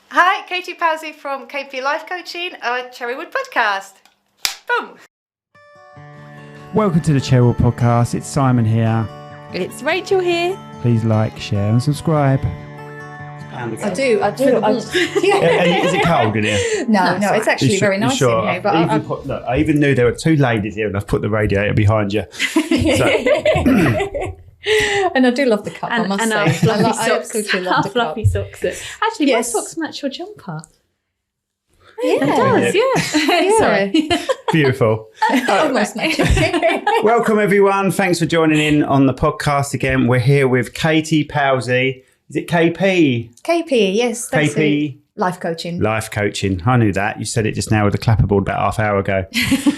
Hi, Katie Powsey from KP Life Coaching, our Cherrywood podcast. Boom. Welcome to the Cherrywood podcast. It's Simon here. It's Rachel here. Please like, share and subscribe. I do. Is it cold in here? No, it's actually very nice in here. But I even knew there were two ladies here and I've put the radiator behind you. And I do love the cup, I must say. Our fluffy socks. I absolutely love the Fluffy cup. socks. Actually, Yes. my socks match your jumper. Yeah. It does, yeah. Sorry. Beautiful. Almost matching. Welcome everyone. Thanks for joining in on the podcast again. We're here with Katie Powsey. Is it KP? KP, yes. That's KP. it. Life coaching. Life coaching. I knew that. You said it just now with the clapperboard about half hour ago.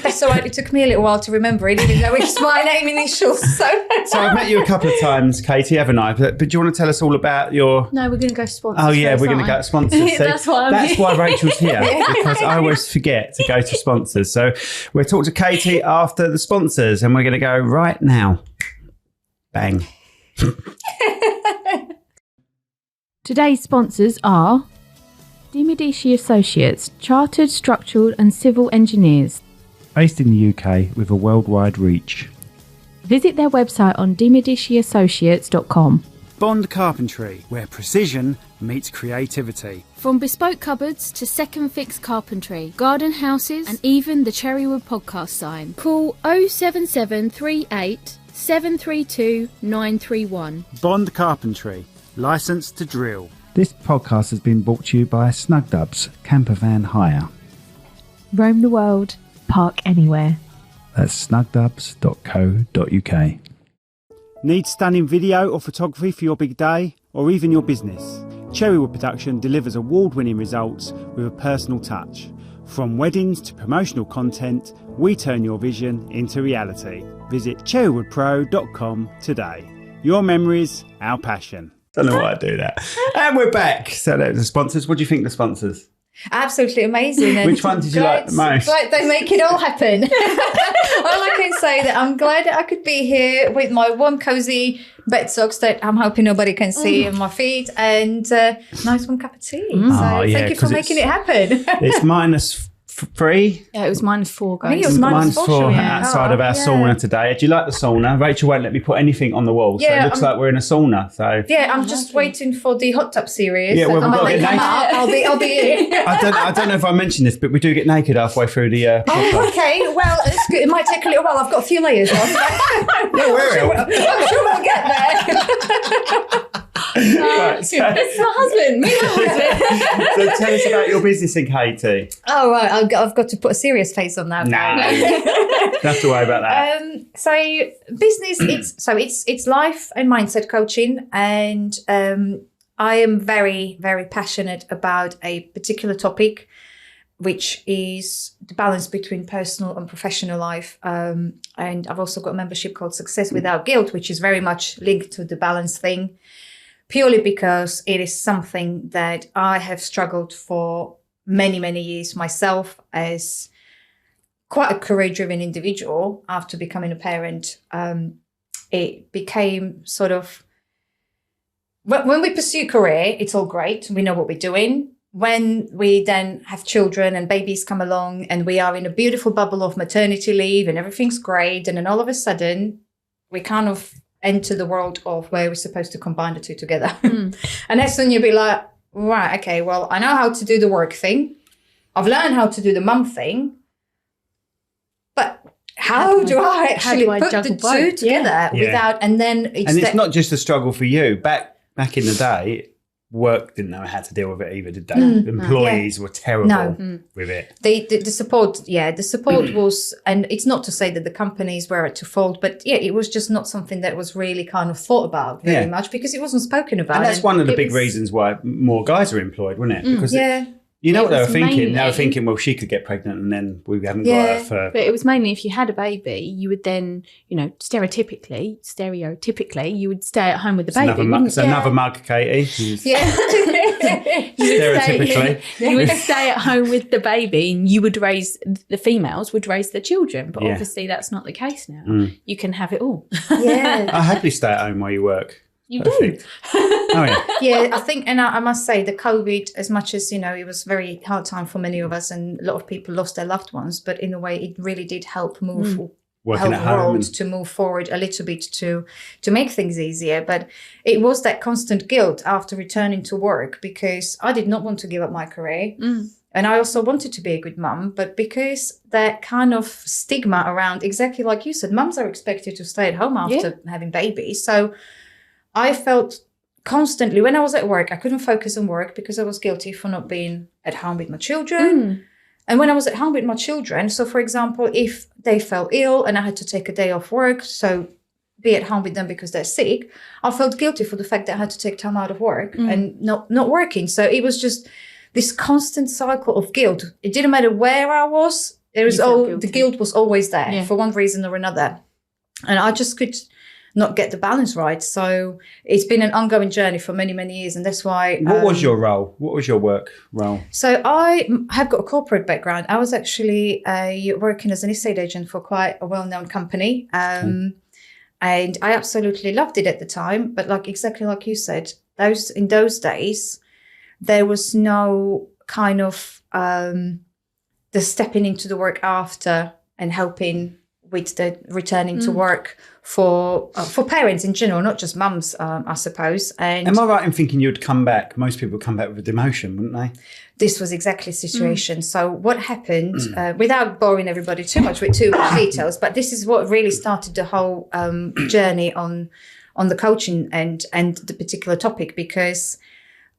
That's all right. It took me a little while to remember it, even though it's my name initials. So I've met you a couple of times, Katie, haven't I? But do you want to tell us all about your... No, we're going to go sponsors. Oh, yeah, first, we're going to aren't go to sponsors. So That's why Rachel's here, because I always forget to go to sponsors. So we'll talk to Katie after the sponsors, and we're going to go right now. Bang. Today's sponsors are Dimodici Associates, Chartered Structural and Civil Engineers. Based in the UK with a worldwide reach. Visit their website on dimodiciassociates.com. Bond Carpentry, where precision meets creativity. From bespoke cupboards to second fix carpentry, garden houses, and even the Cherrywood podcast sign. Call 07738 732 931. Bond Carpentry, licensed to drill. This podcast has been brought to you by Snugdubs Camper Van Hire. Roam the world, park anywhere. That's snugdubs.co.uk. Need stunning video or photography for your big day or even your business? Cherrywood Production delivers award-winning results with a personal touch. From weddings to promotional content, we turn your vision into reality. Visit cherrywoodpro.com today. Your memories, our passion. I don't know why I do that. And we're back. So the sponsors. What do you think of the sponsors? absolutely amazing. And which one did you like the most? Glad they make it all happen. All I can say that I'm glad that I could be here with my warm, cozy bed socks that I'm hoping nobody can see on my feet, and nice warm cup of tea. So thank you for making it happen. It's -3. Yeah, it was -4, guys. I think it was -4 outside of our sauna today. Do you like the sauna? Rachel won't let me put anything on the wall, so it looks like we're in a sauna. So yeah, I'm just waiting for the hot tub series. Yeah, well, we've got to get naked. I'll be in. I don't know if I mentioned this, but we do get naked halfway through the Oh, okay. Well, it's good. It might take a little while. I've got a few layers on. Yeah, I'm sure we'll get there. Right, so, It's my husband. Me, my husband. so tell us about your business in Katie. Oh, right. I've got to put a serious face on that. No, don't have to worry about that. So business, it's life and mindset coaching, and I am very, very passionate about a particular topic, which is the balance between personal and professional life. And I've also got a membership called Success Without Guilt, which is very much linked to the balance thing, purely because it is something that I have struggled for many, many years myself as quite a career-driven individual. After becoming a parent, it became sort of, when we pursue career, it's all great. We know what we're doing. When we then have children and babies come along and we are in a beautiful bubble of maternity leave and everything's great, and then all of a sudden we kind of enter the world of where we're supposed to combine the two together. And that's when you'll be like, right, okay, well, I know how to do the work thing. I've learned how to do the mum thing. But how do I actually put the two together without, and then it's not just a struggle for you. Back in the day, work didn't know how to deal with it either, did they? Employees were terrible with it. The support, the support was, and it's not to say that the companies were at fault, but it was just not something that was really kind of thought about very much, because it wasn't spoken about. And that's one of the big reasons why more guys are employed, wasn't it? Because you know what they were thinking? They were thinking, well, she could get pregnant and then we haven't got her for... But it was mainly if you had a baby, you would then, stereotypically, you would stay at home with the baby. Another mug, Katie. Stereotypically. You would stay at home with the baby, and you would the females would raise the children. But obviously that's not the case now. You can have it all. I happily stay at home while you work. You Perfect. do. Oh, yeah. Yeah, I think, and I must say, the COVID, as much as, it was a very hard time for many of us and a lot of people lost their loved ones, but in a way, it really did help Working help at the home. world to move forward a little bit to make things easier. But it was that constant guilt after returning to work, because I did not want to give up my career. And I also wanted to be a good mum, but because that kind of stigma around, exactly like you said, mums are expected to stay at home after having babies. So I felt constantly, when I was at work, I couldn't focus on work because I was guilty for not being at home with my children. And when I was at home with my children, so for example, if they fell ill and I had to take a day off work, so be at home with them because they're sick, I felt guilty for the fact that I had to take time out of work and not working. So it was just this constant cycle of guilt. It didn't matter where I was. The guilt was always there for one reason or another. And I just could not get the balance right. So it's been an ongoing journey for many, many years. And that's why... What was your role? What was your work role? So I have got a corporate background. I was actually working as an estate agent for quite a well-known company. And I absolutely loved it at the time. But exactly like you said, in those days, there was no kind of the stepping into the work after and helping with the returning to work for parents in general, not just mums, I suppose. And am I right in thinking you'd come back? Most people come back with a demotion, wouldn't they? This was exactly the situation. So what happened, without boring everybody too much with too much details, but this is what really started the whole journey on the coaching and the particular topic, because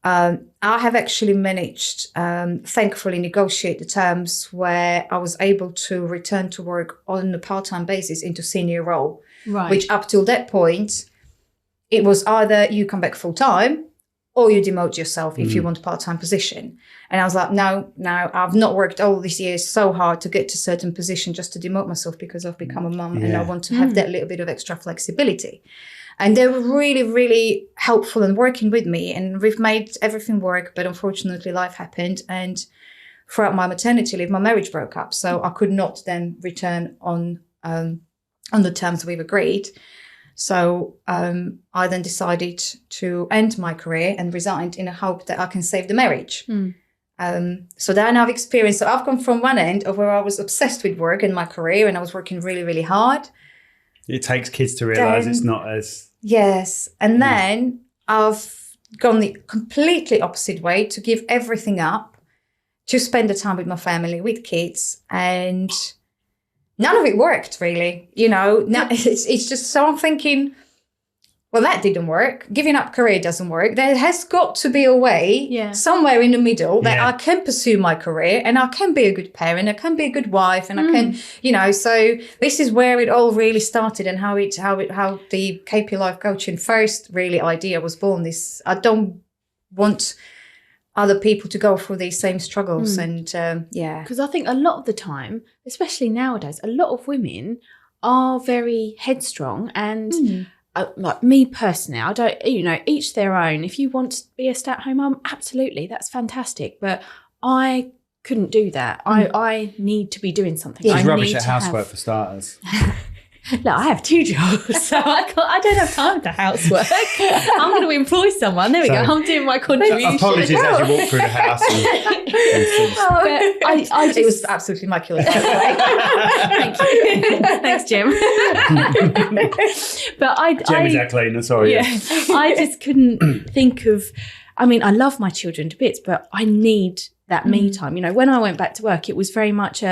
I have actually managed, thankfully, negotiate the terms where I was able to return to work on a part-time basis into senior role, which up till that point, it was either you come back full-time or you demote yourself if you want a part-time position. And I was like, no, I've not worked all these years so hard to get to a certain position just to demote myself because I've become a mum and I want to have that little bit of extra flexibility. And they were really, really helpful in working with me. And we've made everything work. But unfortunately, life happened. And throughout my maternity leave, my marriage broke up. So I could not then return on the terms we've agreed. So I then decided to end my career and resigned in a hope that I can save the marriage. So then I've experienced, so I've gone from one end of where I was obsessed with work and my career and I was working really, really hard. It takes kids to realise it's not as... Yes. And then I've gone the completely opposite way, to give everything up, to spend the time with my family, with kids. And none of it worked, really. It's just, so I'm thinking, well, that didn't work. Giving up career doesn't work. There has got to be a way somewhere in the middle that I can pursue my career and I can be a good parent, I can be a good wife, and I can, so this is where it all really started and how the KP Life Coaching first really idea was born. This, I don't want other people to go through these same struggles. And because I think a lot of the time, especially nowadays, a lot of women are very headstrong and like me personally, I don't, each their own. If you want to be a stay-at-home mum, absolutely, that's fantastic. But I couldn't do that. I need to be doing something. She's rubbish at housework for starters. Look, I have 2 jobs, so I don't have time for housework. I'm going to employ someone. There we go. I'm doing my contribution. Apologies as you walk through the house. It was absolutely immaculate. Thank you. Thanks, Jim. But Jim is our cleaner, sorry. Yeah, I just couldn't think of, I love my children to bits, but I need that me time. When I went back to work, it was very much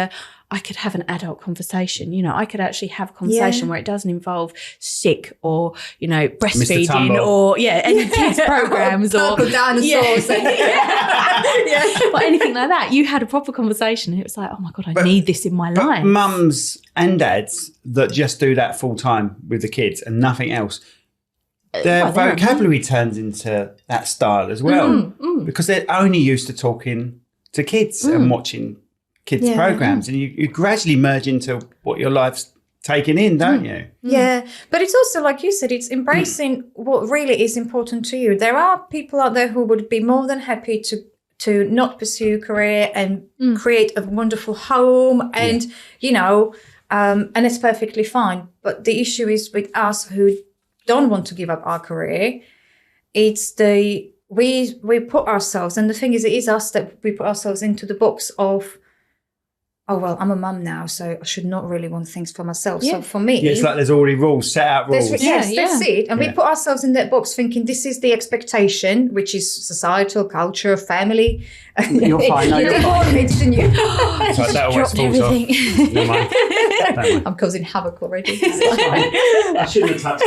I could have an adult conversation. I could actually have a conversation where it doesn't involve sick or, breastfeeding or, any kids programs or dinosaurs. Or anything like that. You had a proper conversation and it was like, oh my God, I need this in my life. Mums and dads that just do that full time with the kids and nothing else, their vocabulary turns into that style as well because they're only used to talking to kids and watching kids programs, and you gradually merge into what your life's taking in, don't you? Yeah, but it's also, like you said, it's embracing what really is important to you. There are people out there who would be more than happy to not pursue a career and create a wonderful home and, and it's perfectly fine. But the issue is with us who don't want to give up our career. It's we put ourselves, and the thing is, it is us that we put ourselves into the box of, oh, well, I'm a mum now, so I should not really want things for myself. Yeah. So for me... Yeah, it's like there's already rules, set out rules. That's it. And we put ourselves in that box thinking this is the expectation, which is societal, culture, family. You're fine. No, you're fine. Didn't you? Sorry, that always falls off. Never mind. Don't mind. I'm causing havoc already. I shouldn't have touched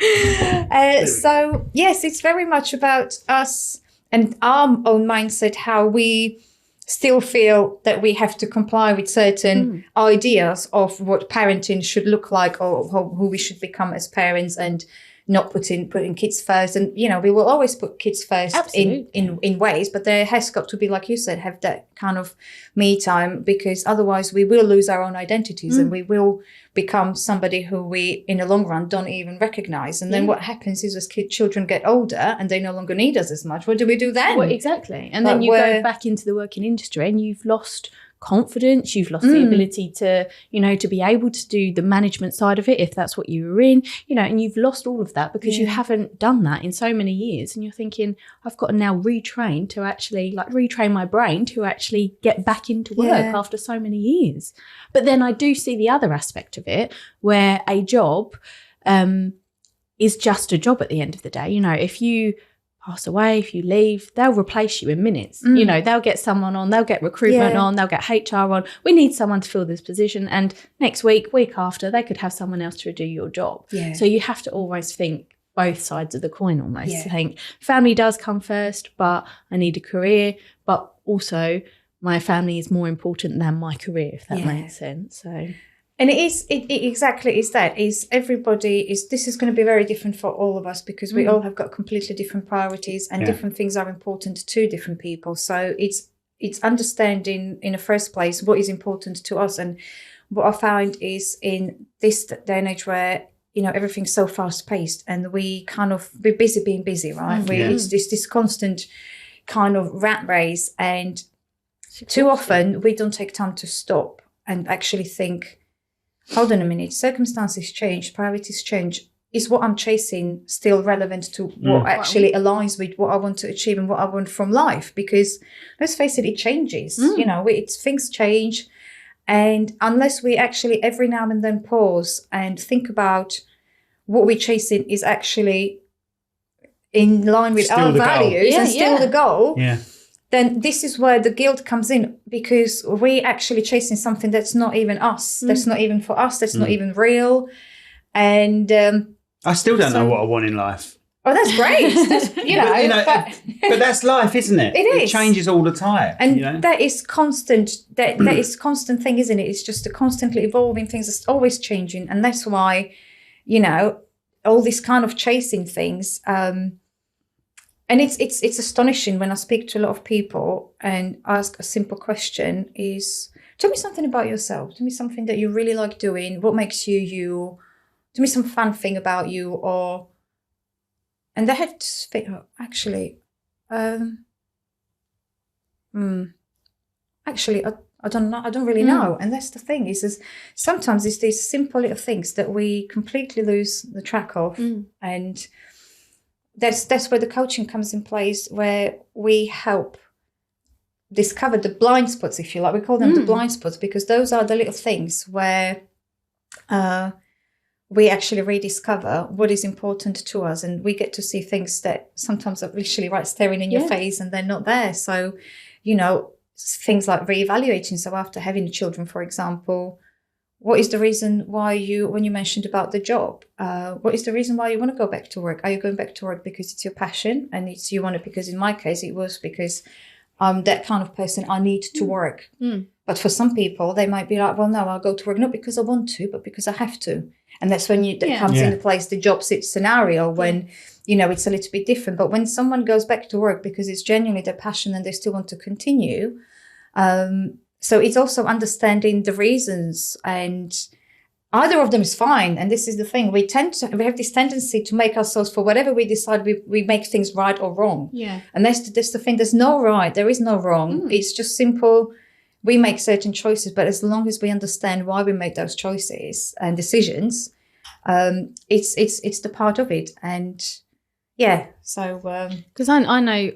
it. So, yes, it's very much about us and our own mindset, how we still feel that we have to comply with certain ideas of what parenting should look like, or who we should become as parents, and not putting kids first. And, you know, we will always put kids first in ways, but there has got to be, like you said, have that kind of me time, because otherwise we will lose our own identities and we will become somebody who we, in the long run, don't even recognize. And then what happens is as children get older and they no longer need us as much, what do we do then? Well, exactly. And then you go back into the working industry and you've lost confidence, you've lost the ability to, you know, to be able to do the management side of it, if that's what you were in, you know, and you've lost all of that because you haven't done that in so many years. And you're thinking, I've got to now retrain to actually, like, retrain my brain to actually get back into work after so many years. But then I do see the other aspect of it, where a job is just a job at the end of the day. You know, if you pass away, if you leave, they'll replace you in minutes. You know, they'll get someone on, they'll get recruitment on, they'll get HR on. We need someone to fill this position. And next week after, they could have someone else to do your job. Yeah. So you have to always think both sides of the coin almost. I think family does come first, but I need a career. But also my family is more important than my career, if that makes sense. So... And it exactly is that. Is everybody is this is going to be very different for all of us, because we all have got completely different priorities, and different things are important to different people. So it's understanding in the first place what is important to us. And what I found is in this day and age where, you know, everything's so fast paced and we're busy being busy, right? It's this constant kind of rat race, and too often we don't take time to stop and actually think, hold on a minute, circumstances change, priorities change. Is what I'm chasing still relevant to what actually aligns with what I want to achieve and what I want from life? Because let's face it, it changes. You know, things change. And unless we actually every now and then pause and think about what we're chasing is actually in line with our values and still the goal, then this is where the guilt comes in, because we're actually chasing something that's not even us, that's not even for us, that's not even real. And I still don't know what I want in life. Oh, that's great. That's, you know, but that's life, isn't it? It changes all the time. And you know? that is constant. That is constant thing, isn't it? It's just a constantly evolving things that's always changing. And that's why, you know, all this kind of chasing things, and it's astonishing when I speak to a lot of people and ask a simple question is, tell me something about yourself. Tell me something that you really like doing. What makes you you? Tell me some fun thing about you. And they have to speak, actually, actually, I don't know. I don't really know. And that's the thing is sometimes it's these simple little things that we completely lose the track of. And that's where the coaching comes in place, where we help discover the blind spots, if you like. We call them the blind spots, because those are the little things where we actually rediscover what is important to us, and we get to see things that sometimes are literally right staring in your face and they're not there. So, you know, things like reevaluating. So after having children, for example, what is the reason why when you mentioned about the job, what is the reason why you want to go back to work? Are you going back to work because it's your passion and you want it? Because in my case, it was because I'm that kind of person. I need to work. But for some people, they might be like, well, no, I'll go to work, not because I want to, but because I have to. And that's when that comes into place, the job scenario, when, you know, it's a little bit different. But when someone goes back to work because it's genuinely their passion and they still want to continue, so it's also understanding the reasons, and either of them is fine. And this is the thing, we have this tendency to make ourselves, for whatever we decide, we make things right or wrong. Yeah. And that's the thing. There's no right. There is no wrong. It's just simple. We make certain choices, but as long as we understand why we make those choices and decisions, it's the part of it. And yeah, so because I know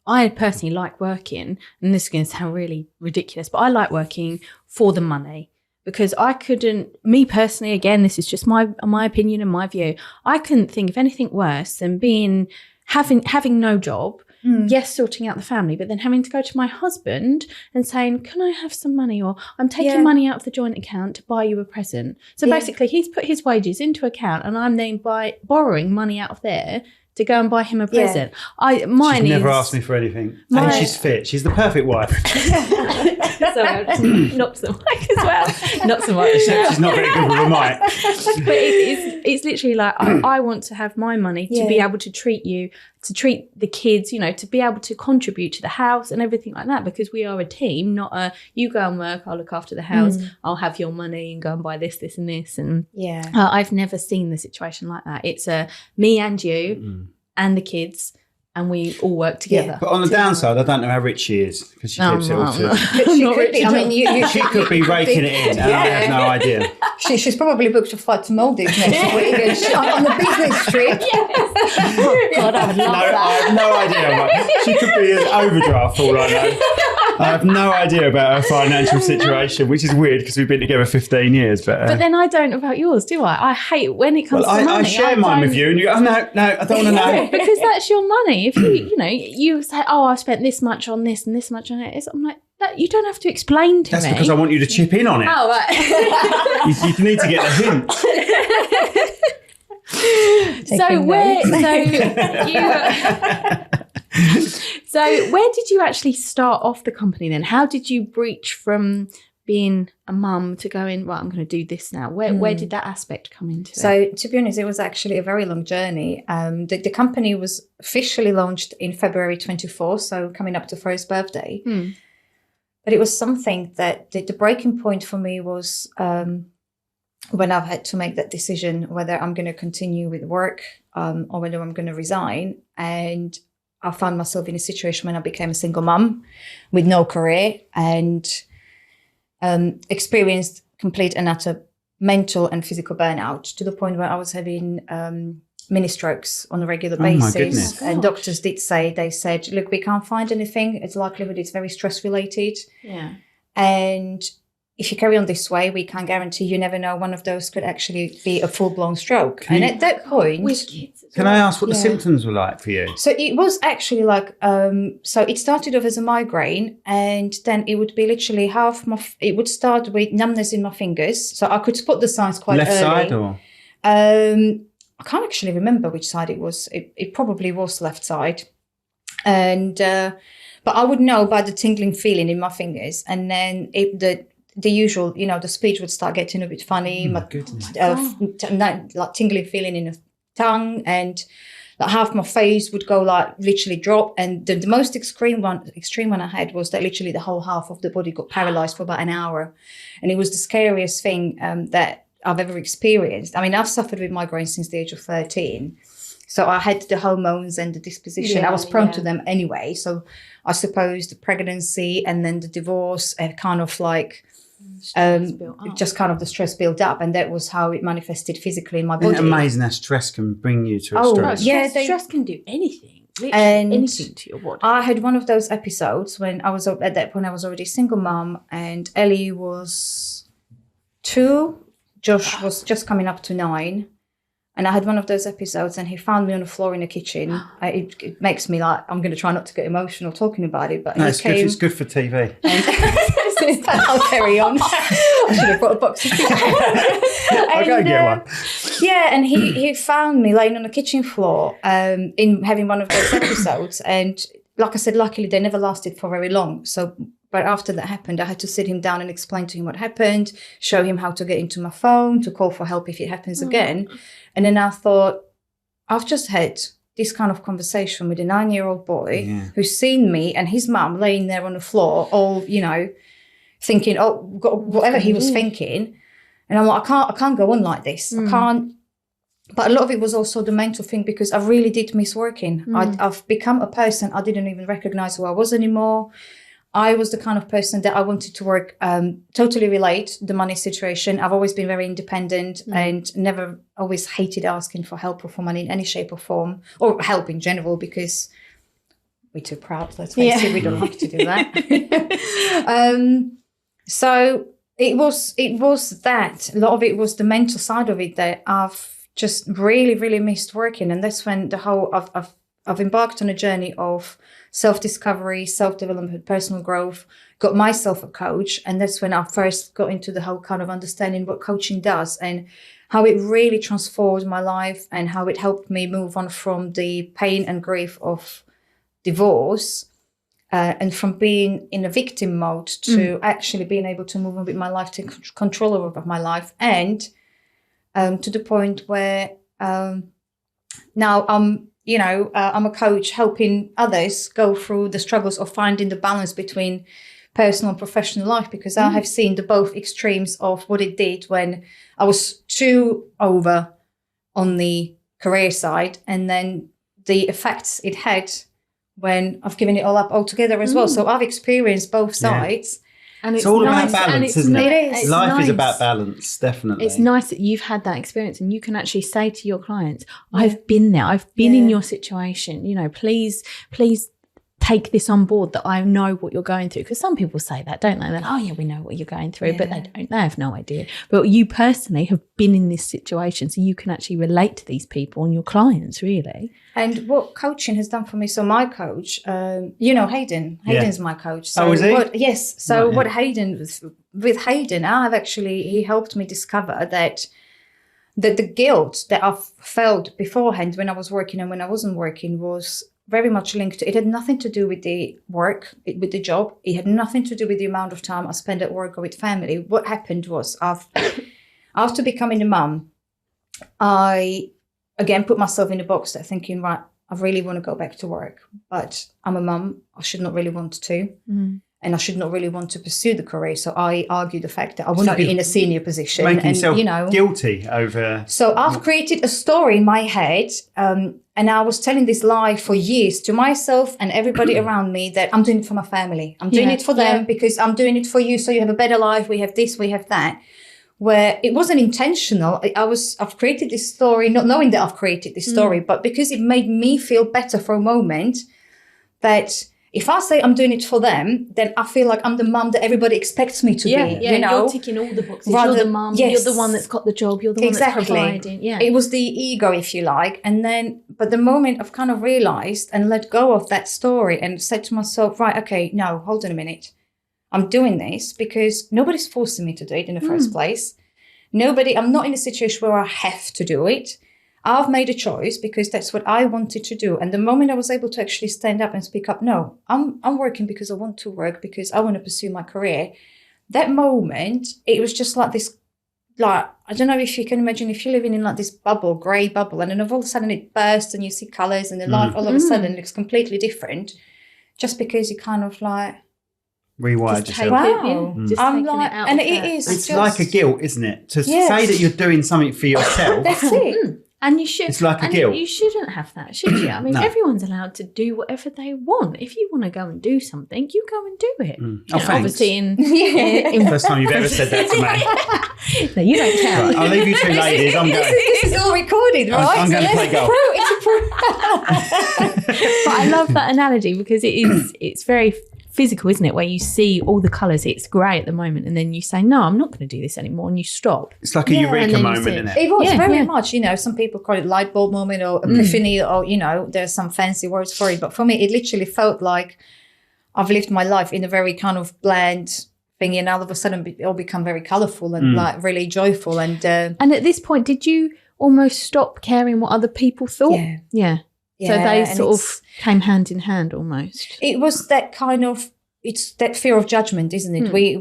I personally like working, and this is going to sound really ridiculous, but I like working for the money, because I couldn't, me personally, again, this is just my opinion and my view, I couldn't think of anything worse than having no job. Yes, sorting out the family, but then having to go to my husband and saying, can I have some money? Or I'm taking money out of the joint account to buy you a present. So basically he's put his wages into account and I'm then borrowing money out of there to go and buy him a present. She's never asked me for anything. And she's fit. She's the perfect wife. Sorry, I just knocked the mic as well. Not so much. She's not very good with a mic. But it's literally like, I want to have my money to be able to treat you, to treat the kids, you know, to be able to contribute to the house and everything like that, because we are a team, not a, you go and work, I'll look after the house, I'll have your money and go and buy this, this and this. And I've never seen the situation like that. It's me and you and the kids, and we all work together. But on the downside, I don't know how rich she is, because she keeps it all to... she could be. I mean, she could be raking it in, and I have no idea. She's probably booked a flight to Maldives next week on the business trip. Oh God, I would love that. I have no idea. Like, she could be an overdraft for all I know. I have no idea about her financial situation, which is weird because we've been together 15 years. But then I don't about yours, do I? I hate when it comes to money. I share mine with you, and you go, oh, no, I don't want to know. Because that's your money. If you say, oh, I spent this much on this and this much on it, I'm like, that, you don't have to explain to me. That's because I want you to chip in on it. Oh, right. you need to get the hint. So where did you actually start off the company then? How did you breach from being a mum to going, right, I'm going to do this now? Where did that aspect come into it? So to be honest, it was actually a very long journey. The company was officially launched in February 24, so coming up to Fro's birthday. But it was something that the breaking point for me was when I've had to make that decision whether I'm going to continue with work or whether I'm going to resign. And I found myself in a situation when I became a single mum with no career and experienced complete and utter mental and physical burnout, to the point where I was having mini strokes on a regular basis. And doctors did say, they said, look, we can't find anything. It's likelihood it's very stress related. Yeah. And if you carry on this way, we can't guarantee, you never know, one of those could actually be a full-blown stroke. And at that point... With kids as Can well. I ask what the symptoms were like for you? So it was actually like, so it started off as a migraine, and then it would be literally it would start with numbness in my fingers. So I could spot the signs quite early. Left side or? I can't actually remember which side it was. It probably was left side. And, but I would know by the tingling feeling in my fingers. And then the usual, the speech would start getting a bit funny. My goodness. Like tingling feeling in the tongue, and like half my face would go like literally drop. And the most extreme one I had was that literally the whole half of the body got paralyzed for about an hour. And it was the scariest thing that I've ever experienced. I mean, I've suffered with migraines since the age of 13. So I had the hormones and the disposition. I was prone to them anyway. So I suppose the pregnancy and then the divorce kind of like... just kind of the stress built up, and that was how it manifested physically in my body. Isn't it amazing how stress can bring you to a stroke? Yeah, stress can do anything. Anything to your body. I had one of those episodes when I was at that point I was already a single mom, and Ellie was 2, Josh was just coming up to 9. And I had one of those episodes, and he found me on the floor in the kitchen. It makes me like, I'm going to try not to get emotional talking about it, but no, it's good for TV. I'll carry on. I should have brought a box of tea. I'll go get one. Yeah, and he found me laying on the kitchen floor in having one of those episodes. And like I said, luckily they never lasted for very long. But after that happened, I had to sit him down and explain to him what happened, show him how to get into my phone, to call for help if it happens again. And then I thought, I've just had this kind of conversation with a 9-year-old boy who's seen me and his mum laying there on the floor, all, thinking, whatever he was thinking. And I'm like, I can't go on like this. I can't. But a lot of it was also the mental thing, because I really did miss working. I've become a person I didn't even recognize who I was anymore. I was the kind of person that I wanted to work, totally relate the money situation. I've always been very independent and never always hated asking for help or for money in any shape or form, or help in general, because we're too proud, let's face it, we don't like to do that. So it was that, a lot of it was the mental side of it that I've just really, really missed working. And that's when I've embarked on a journey of self-discovery, self-development, personal growth, got myself a coach. And that's when I first got into the whole kind of understanding what coaching does and how it really transformed my life and how it helped me move on from the pain and grief of divorce and from being in a victim mode to actually being able to move on with my life, take control over my life. And to the point where now I'm a coach helping others go through the struggles of finding the balance between personal and professional life, because I have seen the both extremes of what it did when I was too over on the career side, and then the effects it had when I've given it all up altogether as well. So I've experienced both sides. And it's all about balance, isn't it? It is. Life is about balance, definitely. It's nice that you've had that experience and you can actually say to your clients, I've been there, I've been in your situation, please take this on board, that I know what you're going through. Because some people say that, don't they? They're like, oh yeah, we know what you're going through, but they have no idea. But you personally have been in this situation, so you can actually relate to these people and your clients, really. And what coaching has done for me, so my coach, Hayden's my coach. So is he? Yes. So what Hayden, with Hayden, he helped me discover that the guilt that I felt beforehand when I was working and when I wasn't working was very much linked to, it had nothing to do with the work, with the job. It had nothing to do with the amount of time I spent at work or with family. What happened was after becoming a mum, I again put myself in a box that thinking, right, I really want to go back to work, but I'm a mum. I should not really want to. And I should not really want to pursue the career. So I argue the fact that I want to be in a senior position. Making yourself guilty over... So I've created a story in my head, and I was telling this lie for years to myself and everybody around me that I'm doing it for my family. I'm doing it for them because I'm doing it for you so you have a better life. We have this, we have that. Where it wasn't intentional. I've created this story, not knowing that I've created this story, but because it made me feel better for a moment, that... if I say I'm doing it for them, then I feel like I'm the mum that everybody expects me to be. You're ticking all the boxes. You're the mum. You're the one that's got the job. You're the one that's providing. Yeah, it was the ego, if you like. And then, but the moment I've kind of realised and let go of that story and said to myself, right, okay, no, hold on a minute. I'm doing this because nobody's forcing me to do it in the first place. I'm not in a situation where I have to do it. I've made a choice because that's what I wanted to do. And the moment I was able to actually stand up and speak up, no, I'm working because I want to work, because I want to pursue my career. That moment, it was just like this, like, I don't know if you can imagine if you're living in like this bubble, grey bubble, and then all of a sudden it bursts and you see colours and the life all of a sudden looks completely different just because you kind of like... rewired yourself. Wow. I'm like, and it is. It's like a guilt, isn't it? To say that you're doing something for yourself. That's it. And you should. It's like a guilt. You shouldn't have that, should you? I mean, everyone's allowed to do whatever they want. If you want to go and do something, you go and do it. Thanks. Obviously, First time you've ever said that to me. No, you don't count. Right, I'll leave you two ladies. I'm going. This is all recorded, right? I'm going to play golf. But I love that analogy because it's very physical, isn't it? Where you see all the colours, it's grey at the moment, and then you say, no, I'm not going to do this anymore, and you stop. It's like a eureka moment, isn't it? It was very much, some people call it light bulb moment or epiphany or, there's some fancy words for it. But for me, it literally felt like I've lived my life in a very kind of bland thing, and all of a sudden it all become very colourful and like really joyful. And at this point, did you almost stop caring what other people thought? Yeah. So they sort of came hand in hand almost. It was that kind of, it's that fear of judgment, isn't it? We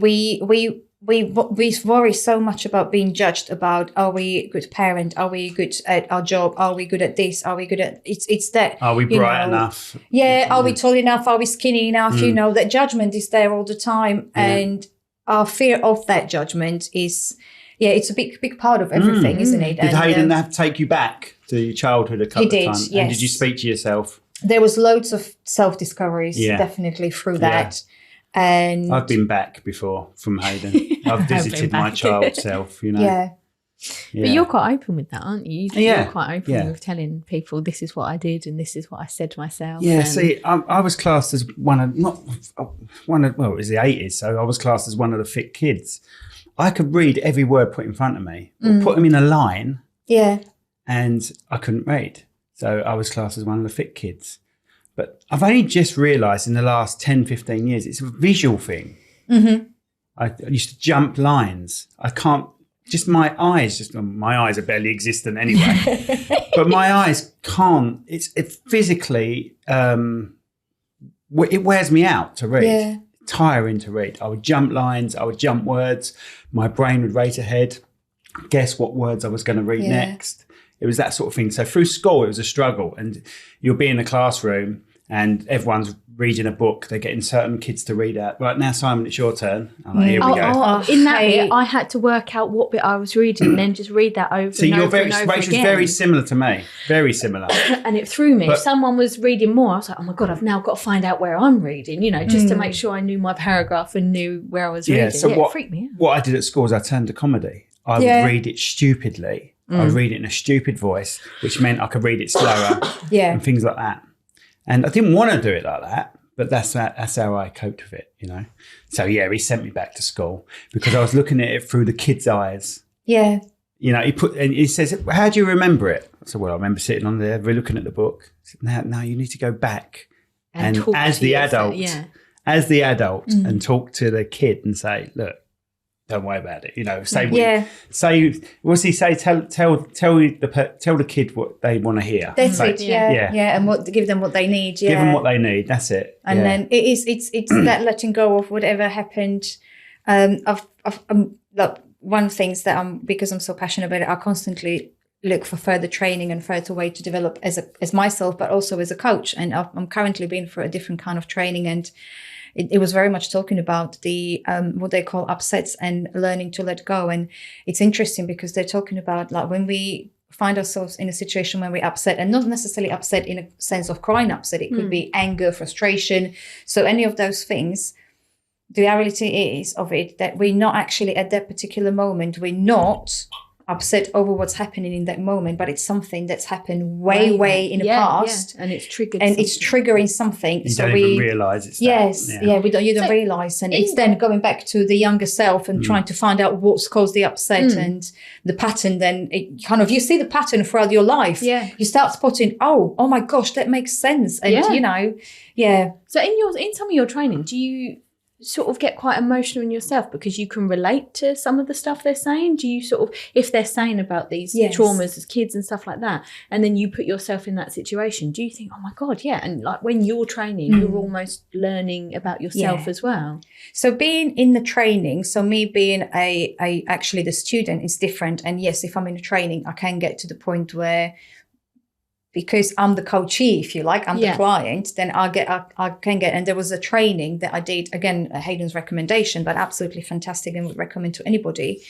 worry so much about being judged about, are we a good parent? Are we good at our job? Are we good at this? Are we good at, it's that. Are we bright enough? Yeah. Are we tall enough? Are we skinny enough? That judgment is there all the time. Yeah. And our fear of that judgment is, it's a big part of everything, isn't it? Did Hayden have to take you back to your childhood a couple of times? Yes. And did you speak to yourself? There was loads of self-discoveries, definitely through that. And I've been back before from Hayden. I've visited my child self, you know. yeah. But you're quite open with that, aren't you? Yeah. You're quite open Yeah. with telling people this is what I did and this is what I said to myself. Yeah, and see, I was classed as well, it was the 80s, so I was classed as one of the fit kids. I could read every word put in front of me, or put them in a line, Yeah. and I couldn't read. So I was classed as one of the fit kids. But I've only just realised in the last 10, 15 years, it's a visual thing. Mm-hmm. I used to jump lines. I can't, my eyes are barely existent anyway. But my eyes can't, it physically, it wears me out to read. Yeah. Tiring to read. I would jump lines, I would jump words. My brain would race ahead, guess what words I was going to read next. It was that sort of thing. So through school, it was a struggle. And you'll be in a classroom and everyone's reading a book. They're getting certain kids to read out. Right now, Simon, it's your turn. Oh, here we go. In that bit, I had to work out what bit I was reading and then just read that over See, and over and over Rachel's again. very similar to me. Very similar. And it threw me. But- if someone was reading more, I was like, oh my God, I've now got to find out where I'm reading, just to make sure I knew my paragraph and knew where I was reading. So it freaked me out. what I did at school is I turned to comedy. I would read it stupidly. I would read it in a stupid voice, which meant I could read it slower and things like that. And I didn't want to do it like that, but that's how I coped with it, So, he sent me back to school because I was looking at it through the kid's eyes. Yeah. He says, how do you remember it? I said, well, I remember sitting on there, looking at the book. I said, no, you need to go back. And as the adult, and talk to the kid and say, look, don't worry about it. Say, what's he say? Tell the kid what they want to hear. That's it. Yeah. And give them what they need. Yeah. Give them what they need. That's it. And then it's that letting go of whatever happened. Like one of the things that because I'm so passionate about it, I constantly look for further training and further way to develop as myself, but also as a coach. And I'm currently being for a different kind of training, and it was very much talking about the what they call upsets and learning to let go. And it's interesting because they're talking about like when we find ourselves in a situation where we're upset, and not necessarily upset in a sense of crying upset. It could be anger, frustration. So any of those things, the reality is of it that we're not actually at that particular moment. We're not upset over what's happening in that moment, but it's something that's happened way in the past, and it's triggered, and it's triggering something. You don't even realise it's you don't realise, and it's then going back to the younger self and trying to find out what's caused the upset and the pattern. Then it kind of you see the pattern throughout your life. Yeah, you start spotting. Oh my gosh, that makes sense. And So in some of your training, do you sort of get quite emotional in yourself because you can relate to some of the stuff they're saying? Do you sort of, if they're saying about these traumas as kids and stuff like that, and then you put yourself in that situation, do you think, oh my God, and like when you're training, you're almost learning about yourself as well? So being in the training, so me being actually the student is different. And yes, if I'm in the training, I can get to the point where, because I'm the coachee, if you like, I'm the client, then I can get, and there was a training that I did, again, Hayden's recommendation, but absolutely fantastic and would recommend to anybody.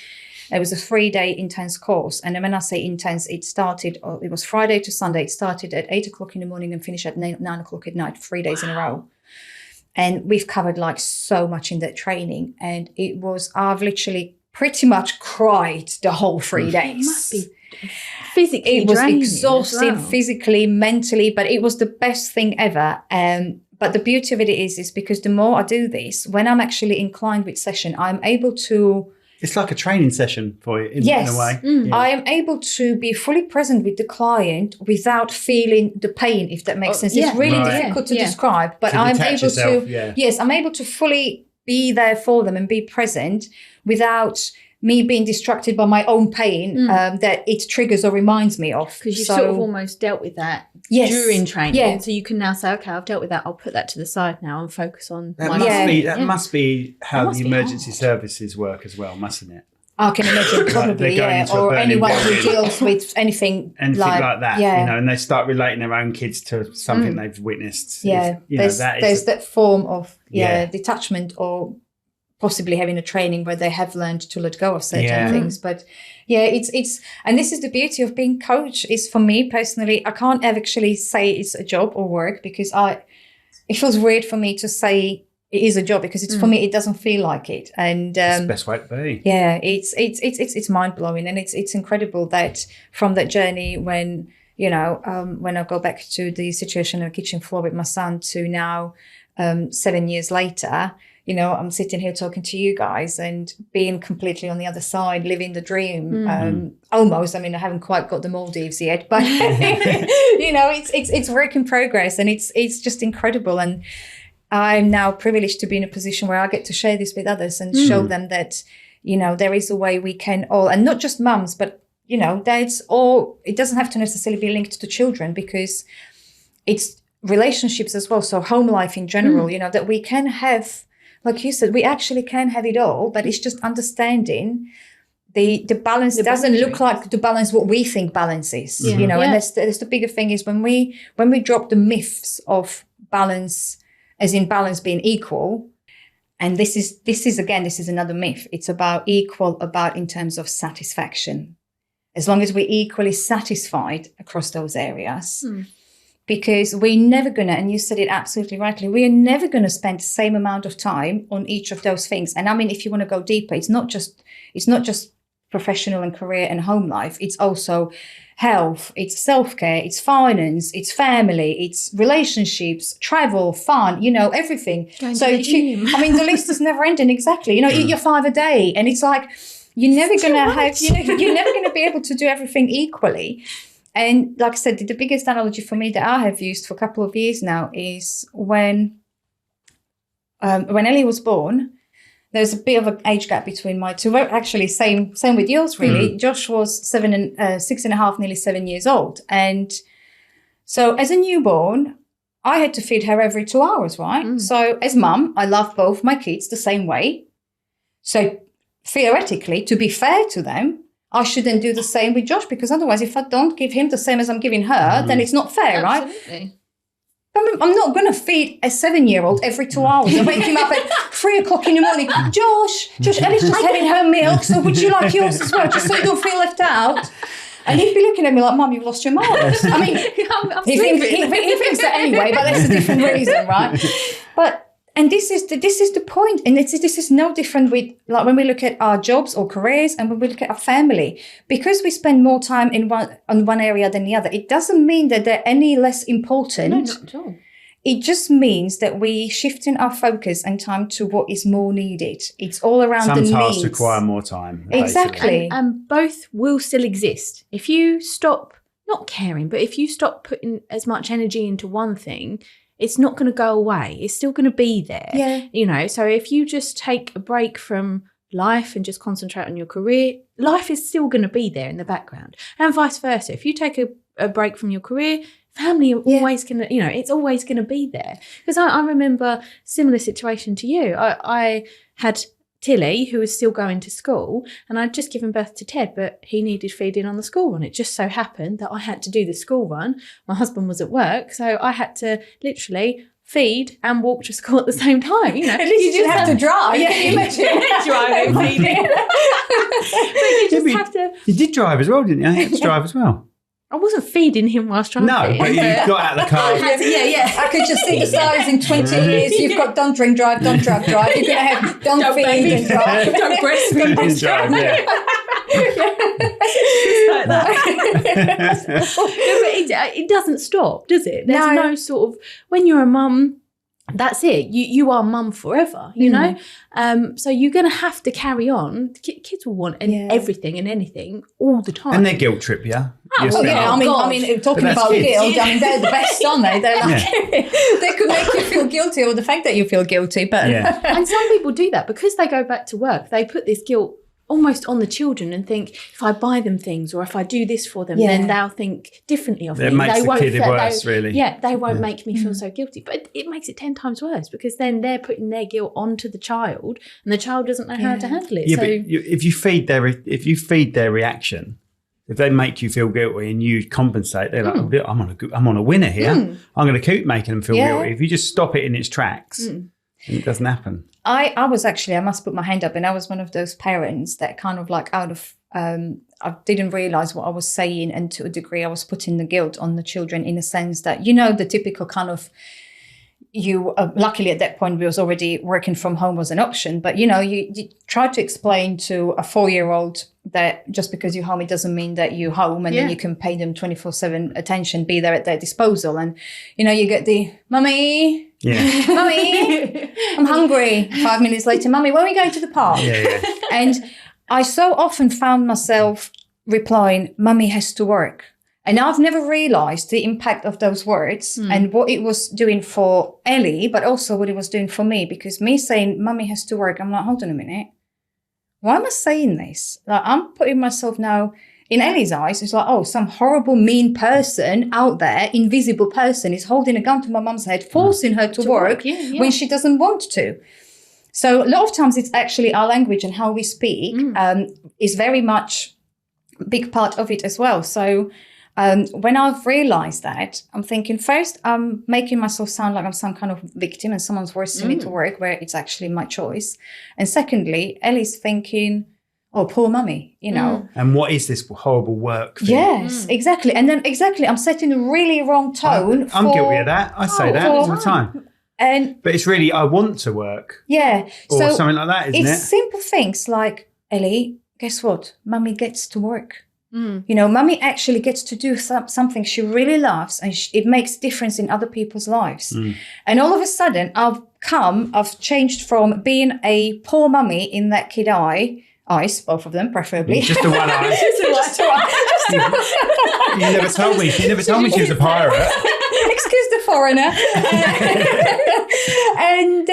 It was a 3-day intense course. And when I say intense, it was Friday to Sunday. It started at 8 o'clock in the morning and finished at 9 o'clock at night, 3 days in a row. And we've covered like so much in that training. And I've literally pretty much cried the whole 3 days. It must be physically it was draining exhausting, as well. physically, mentally, but it was the best thing ever. But the beauty of it is because the more I do this, when I'm actually inclined with session, I'm able to... It's like a training session for you in a way. I am able to be fully present with the client without feeling the pain, if that makes sense. It's really difficult to describe, but I'm able I'm able to fully be there for them and be present without me being distracted by my own pain that it triggers or reminds me of. Because you sort of almost dealt with that during training. Yeah. So you can now say, okay, I've dealt with that. I'll put that to the side now and focus on my life. That must be how the emergency services work as well, mustn't it? I can imagine, probably, or anyone who deals with anything like that, and they start relating their own kids to something they've witnessed. There's that form of detachment, or possibly having a training where they have learned to let go of certain things. But it's and this is the beauty of being coach. Is for me personally, I can't ever actually say it's a job or work, because it feels weird for me to say it is a job, because it's for me, it doesn't feel like it. And That's the best way to be. yeah, it's mind blowing, and it's incredible that from that journey when, you know, when I go back to the situation on the kitchen floor with my son to now, 7 years later, you know, I'm sitting here talking to you guys and being completely on the other side, living the dream, almost. I mean, I haven't quite got the Maldives yet, but you know, it's work in progress, and it's just incredible. And I'm now privileged to be in a position where I get to share this with others and show them that, you know, there is a way we can all, and not just mums, but, you know, dads, or it doesn't have to necessarily be linked to children, because it's relationships as well. So home life in general, you know, that we can have, like you said, we actually can have it all, but it's just understanding the balance. It doesn't look like the balance what we think balance is, you know, and that's the bigger thing is when we drop the myths of balance, as in balance being equal. And this is another myth. It's about equal, about in terms of satisfaction. As long as we're equally satisfied across those areas, because we're never going to, and you said it absolutely rightly, we are never going to spend the same amount of time on each of those things. And I mean, if you want to go deeper, it's not just professional and career and home life. It's also health, it's self-care, it's finance, it's family, it's relationships, travel, fun, you know, everything. So I mean, the list is never ending. Exactly. You know, eat your 5 a day. And it's like, you're never going to have, you know, you're never going to be able to do everything equally. And like I said, the biggest analogy for me that I have used for a couple of years now is when Ellie was born, there's a bit of an age gap between my two. Well, actually, same with yours, really. Josh was 6.5, nearly 7 years old. And so as a newborn, I had to feed her every 2 hours, right? So as mum, I love both my kids the same way. So theoretically, to be fair to them, I shouldn't do the same with Josh, because otherwise, if I don't give him the same as I'm giving her, then it's not fair, right? I'm not going to feed a 7-year-old every 2 hours and wake him up at 3 o'clock in the morning. Josh, Ellie's just having her milk, so would you like yours as well, just so you don't feel left out? And he'd be looking at me like, Mum, you've lost your mind. I mean, he thinks that anyway, but that's a different reason, right? And this is the point. And this is no different with, like, when we look at our jobs or careers and when we look at our family. Because we spend more time on one area than the other, it doesn't mean that they're any less important. No, not at all. It just means that we shifting our focus and time to what is more needed. It's all around the needs. Some tasks require more time. Exactly. And both will still exist. If you stop not caring, but if you stop putting as much energy into one thing, it's not going to go away. It's still going to be there. Yeah. You know, so if you just take a break from life and just concentrate on your career, life is still going to be there in the background. And vice versa. If you take a break from your career, family are always going to, you know, it's always going to be there. Because I remember similar situation to you. I had Tilly, who was still going to school, and I'd just given birth to Ted, but he needed feeding on the school run. It just so happened that I had to do the school run. My husband was at work, so I had to literally feed and walk to school at the same time. You know, at least you didn't have to drive. Yeah, imagine driving, feeding. But you just have to. You did drive as well, didn't you? You had to drive as well. I wasn't feeding him whilst driving. No, but you got out of the car. Yeah. I could just see the signs in 20 years. You've got don't drink, drive, don't drug, drive. You're going to have don't feed and drive. Don't breastfeed and drive. Yeah. Like that. But it doesn't stop, does it? There's no sort of, when you're a mum, that's it. You are mum forever, you know? So you're going to have to carry on. Kids will want everything and anything all the time. And they guilt trip you. Oh, yeah. I mean, talking about guilt, I mean, they're the best, aren't they? They're like, they could make you feel guilty, or the fact that you feel guilty. But and some people do that because they go back to work. They put this guilt almost on the children and think, if I buy them things or if I do this for them, then they'll think differently of me. It makes the kid worse, really. Yeah, they won't make me feel so guilty. But it makes it 10 times worse, because then they're putting their guilt onto the child and the child doesn't know how to handle it. Yeah, so, but if you feed their reaction, if they make you feel guilty and you compensate, they're like, I'm on a winner here. I'm going to keep making them feel guilty. If you just stop it in its tracks, it doesn't happen. I was actually, I must put my hand up, and I was one of those parents that kind of like I didn't realise what I was saying, and to a degree I was putting the guilt on the children, in a sense that, you know, the typical kind of, you luckily at that point we was already working from home was an option, but you try to explain to a 4-year-old that just because you're home it doesn't mean that you're home, and then you can pay them 24/7 attention, be there at their disposal. And you get the mummy, mummy, I'm hungry. 5 minutes later, mummy, when are we going to the park? And I so often found myself replying, mummy has to work. And I've never realised the impact of those words and what it was doing for Ellie, but also what it was doing for me. Because me saying, mummy has to work, I'm like, hold on a minute. Why am I saying this? Like, I'm putting myself now, in Ellie's eyes, it's like, oh, some horrible, mean person out there, invisible person, is holding a gun to my mum's head, forcing her to work when she doesn't want to. So a lot of times it's actually our language and how we speak is very much a big part of it as well. So when I've realised that, I'm thinking, first, I'm making myself sound like I'm some kind of victim and someone's forcing me to work where it's actually my choice. And secondly, Ellie's thinking, oh, poor mummy, And what is this horrible work thing? Yes, exactly. And then I'm setting a really wrong tone. I'm guilty of that. I say that all the time. But it's really, I want to work. Yeah. Or so something like that, isn't it? It's simple things like, Ellie, guess what? Mummy gets to work. Mummy actually gets to do something she really loves, and it makes difference in other people's lives. And all of a sudden, I've changed from being a poor mummy in that kid eyes, both of them, preferably. Just the one eye. just one. You never told me. You never told me she was a pirate. Excuse the foreigner. And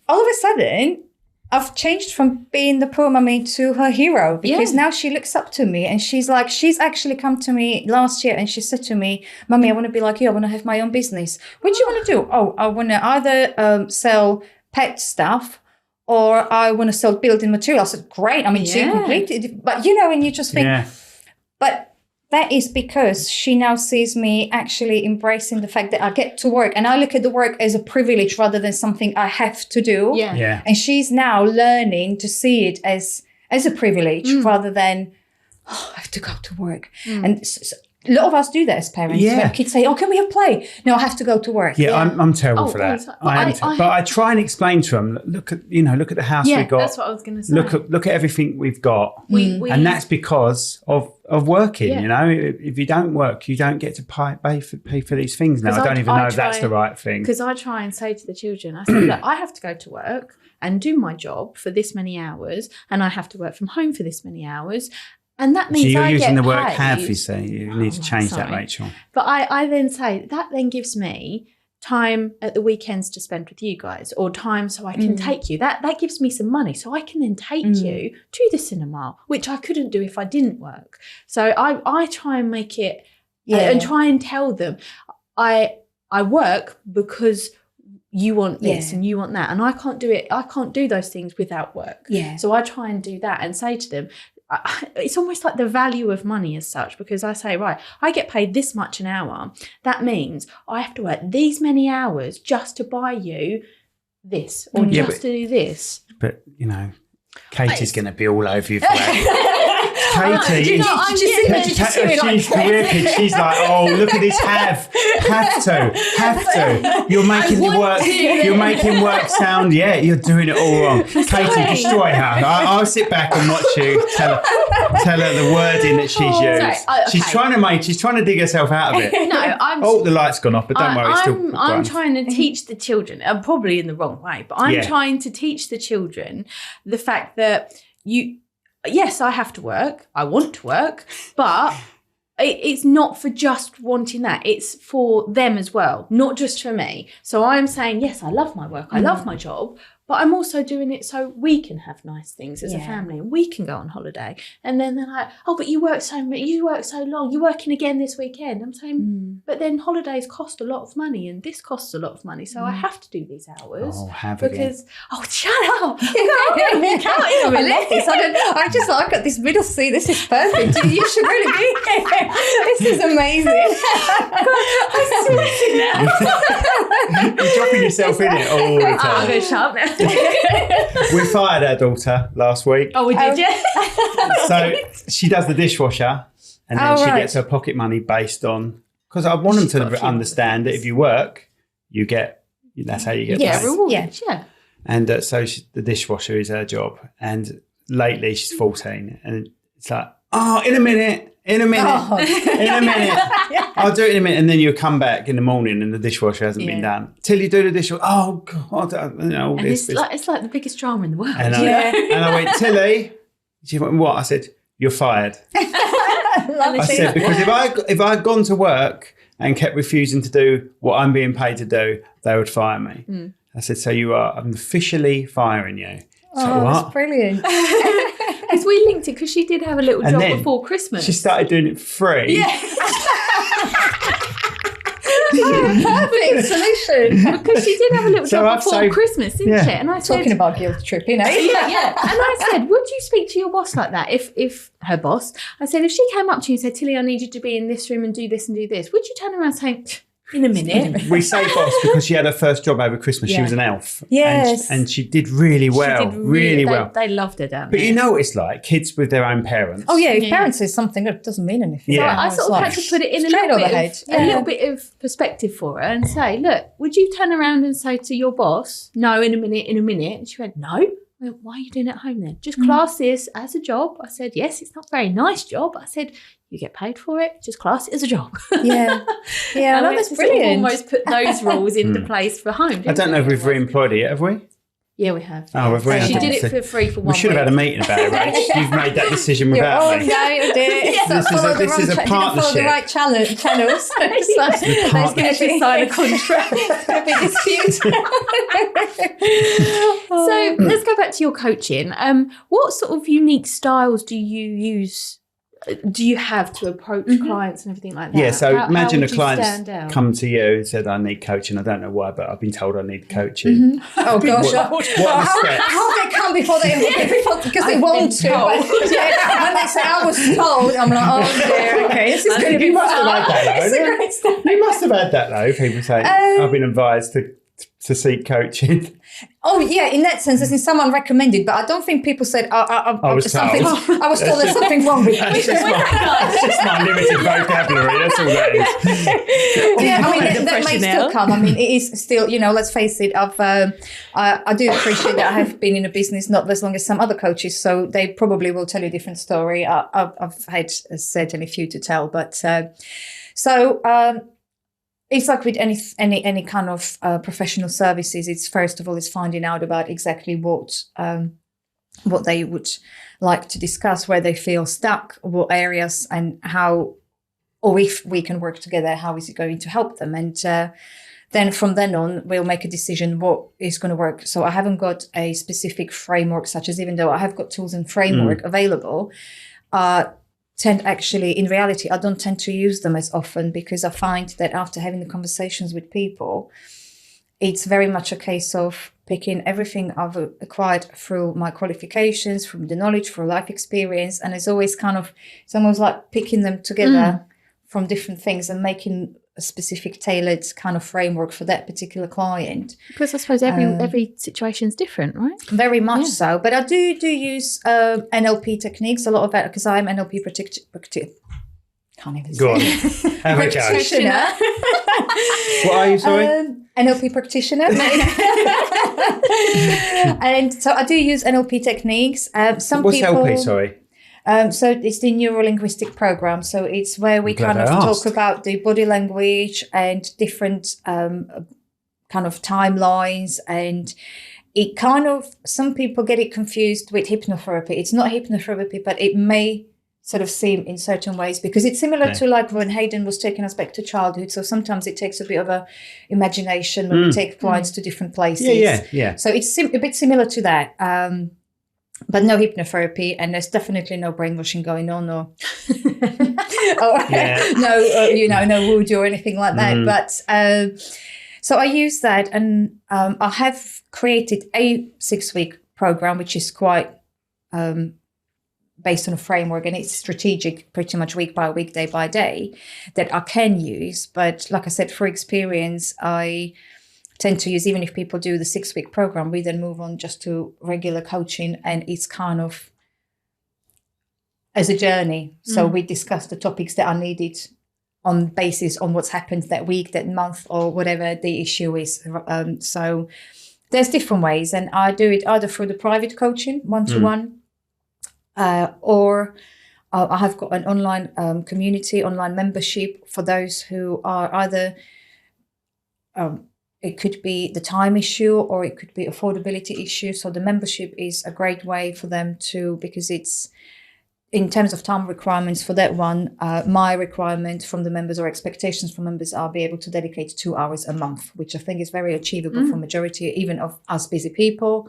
all of a sudden, I've changed from being the poor mummy to her hero, because now she looks up to me, and she's actually come to me last year and she said to me, mummy, I want to be like you. I want to have my own business. What do you want to do? Oh, I want to either sell pet stuff or I want to sell building materials. I said, great. I mean, she completed, but and you just think, but that is because she now sees me actually embracing the fact that I get to work, and I look at the work as a privilege rather than something I have to do. And she's now learning to see it as a privilege rather than, oh, I have to go to work. And a lot of us do that as parents. When kids say, oh, can we have play? No, I have to go to work. I'm terrible for that. But I try and explain to them, look at the house we got. That's what I was going to say. Look at everything we've got. And that's because of working, If you don't work, you don't get to pay for these things now. I don't even know if that's the right thing. Because I try and say to the children, I say, look, I have to go to work and do my job for this many hours, and I have to work from home for this many hours. And that means so you're using the word paid. have, you say. You need to change that, Rachel. But I then say, that then gives me time at the weekends to spend with you guys, or time so I can take you. That gives me some money so I can then take you to the cinema, which I couldn't do if I didn't work. So I try and make it and try and tell them I work because you want this and you want that, and I can't do it. I can't do those things without work. So I try and do that and say to them, it's almost like the value of money as such, because I say, right, I get paid this much an hour. That means I have to work these many hours just to buy you this, or just to do this. But, Katie's going to be all over you for that. Katie, she's career kid. She's like, oh, look at this. Have to. You're making work sound. You're doing it all wrong. Katie, destroy her. I'll sit back and watch you. Tell her the wording that she's used. Sorry, she's trying to dig herself out of it. No, the light's gone off, but don't worry, it's still. I'm trying to teach the children. I'm probably in the wrong way, but I'm trying to teach the children the fact that yes, I have to work. I want to work, but it's not for just wanting that. It's for them as well, not just for me. So I'm saying, yes, I love my work. I love my job, but I'm also doing it so we can have nice things as a family, and we can go on holiday. And then they're like, oh, but you work so long. You're working again this weekend. I'm saying, but then holidays cost a lot of money, and this costs a lot of money. So I have to do these hours because, shut up. I got this middle seat. This is perfect. You should really be here. This is amazing. I'm sweating now. You're dropping yourself in it all the time. I'm going to shut up now. We fired our daughter last week. Oh, we did, yeah. So she does the dishwasher, and then she gets her pocket money based on, because I want them to understand that if you work, that's how you get Yeah, paid. rewarded. Yeah. And so the dishwasher is her job. And lately she's 14 and it's like, in a minute, in a minute. I'll do it in a minute. And then you come back in the morning and the dishwasher hasn't been done. Till you do the dishwasher, oh God, And it's like the biggest drama in the world. And I went, Tilly, she went, what? I said, you're fired. I said, because if I had gone to work and kept refusing to do what I'm being paid to do, they would fire me. I said, so I'm officially firing you. So what? That's brilliant. Because we linked it because she did have a little And job then before Christmas. She started doing it for free. Yeah. Perfect solution. Because she did have a little So job I've before saved- Christmas, didn't she? And I said, Talking about guilt tripping, eh? yeah. And I said, would you speak to your boss like that? If her boss, I said, if she came up to you and said, Tilly, I need you to be in this room and do this and do this, would you turn around saying, in a minute? We say boss because she had her first job over Christmas. She was an elf. Yes. And she did really well. She did really well. They loved her down But there. you know what it's like, kids with their own parents. Oh yeah, if parents say something, it doesn't mean anything. Yeah. I sort of had to put it in a straight little, overhead. a little bit of perspective for her and say, look, would you turn around and say to your boss, no, in a minute? And she went, no. I went, why are you doing it at home then? Just class this as a job. I said, yes, it's not a very nice job. I said, you get paid for it. Just class it as a job. Yeah. Yeah, no, that's brilliant. Almost put those rules into place for home. I don't know if we've re-employed her yet, have we? Yeah, we have. Oh, have we? She I did it think for free for 1 week. We should have had a meeting about it, Rach. You've made that decision without me. No, dear. This is a Didn't follow the partnership. right channels. It's like, there's going to be sign a contract. a big dispute. So let's go back to your coaching. What sort of unique styles do you use? Do you have to approach clients and everything like that? Yeah, so imagine how a would you client's stand out? come to you and said, I need coaching. I don't know why, but I've been told I need coaching. Oh gosh. What are the steps? How they come before they because they want to. But, when they say I was told, I'm like, oh dear, okay, this is going to be You must have had that, It's a though. great story. You must have had that, though. People say, I've been advised to seek coaching. Oh yeah, in that sense, as in someone recommended, but I don't think people said I was something. told. I was told there's something wrong with That's me. just my limited vocabulary. That's all that is. Yeah, I mean Under that may pressure still now. come. I mean, it is still, let's face it. I do appreciate that I have been in a business not as long as some other coaches, so they probably will tell you a different story. I've had certainly few to tell, but it's like with any kind of professional services. It's first of all, it's finding out about exactly what they would like to discuss, where they feel stuck, what areas, and how, or if we can work together, how is it going to help them? And then from then on, we'll make a decision what is going to work. So I haven't got a specific framework, such as, even though I have got tools and framework available, in reality, I don't tend to use them as often, because I find that after having the conversations with people, it's very much a case of picking everything I've acquired through my qualifications, from the knowledge, through life experience. And it's always it's almost like picking them together from different things and making a specific tailored kind of framework for that particular client. Because I suppose every situation is different, right? Very much so. But I do use NLP techniques a lot of that, because I'm NLP practitioner. Can't even say Go on. it. Have a go. Practitioner. What are you, sorry? NLP practitioner. And so I do use NLP techniques. What's people, LP, sorry? So it's the Neuro-Linguistic Programming. So it's where we glad kind of I talk asked. about the body language and different kind of timelines, and it kind of, some people get it confused with hypnotherapy. It's not hypnotherapy, but it may sort of seem in certain ways, because it's similar to like when Hayden was taking us back to childhood. So sometimes it takes a bit of a imagination when we take clients to different places. Yeah. So it's a bit similar to that. But no hypnotherapy, and there's definitely no brainwashing going on, or no voodoo or anything like that. But so I use that, and I have created a 6-week program, which is quite based on a framework, and it's strategic, pretty much week by week, day by day, that I can use. But like I said, for experience, I tend to use, even if people do the 6-week program, we then move on just to regular coaching, and it's kind of as a journey. So we discuss the topics that are needed on basis on what's happened that week, that month, or whatever the issue is. So there's different ways, and I do it either through the private coaching, one-to-one, or I have got an online community, online membership for those who are either, it could be the time issue or it could be affordability issue. So the membership is a great way for them to, because it's, in terms of time requirements for that one, my requirement from the members or expectations from members are be able to dedicate 2 hours a month, which I think is very achievable for majority, even of us busy people.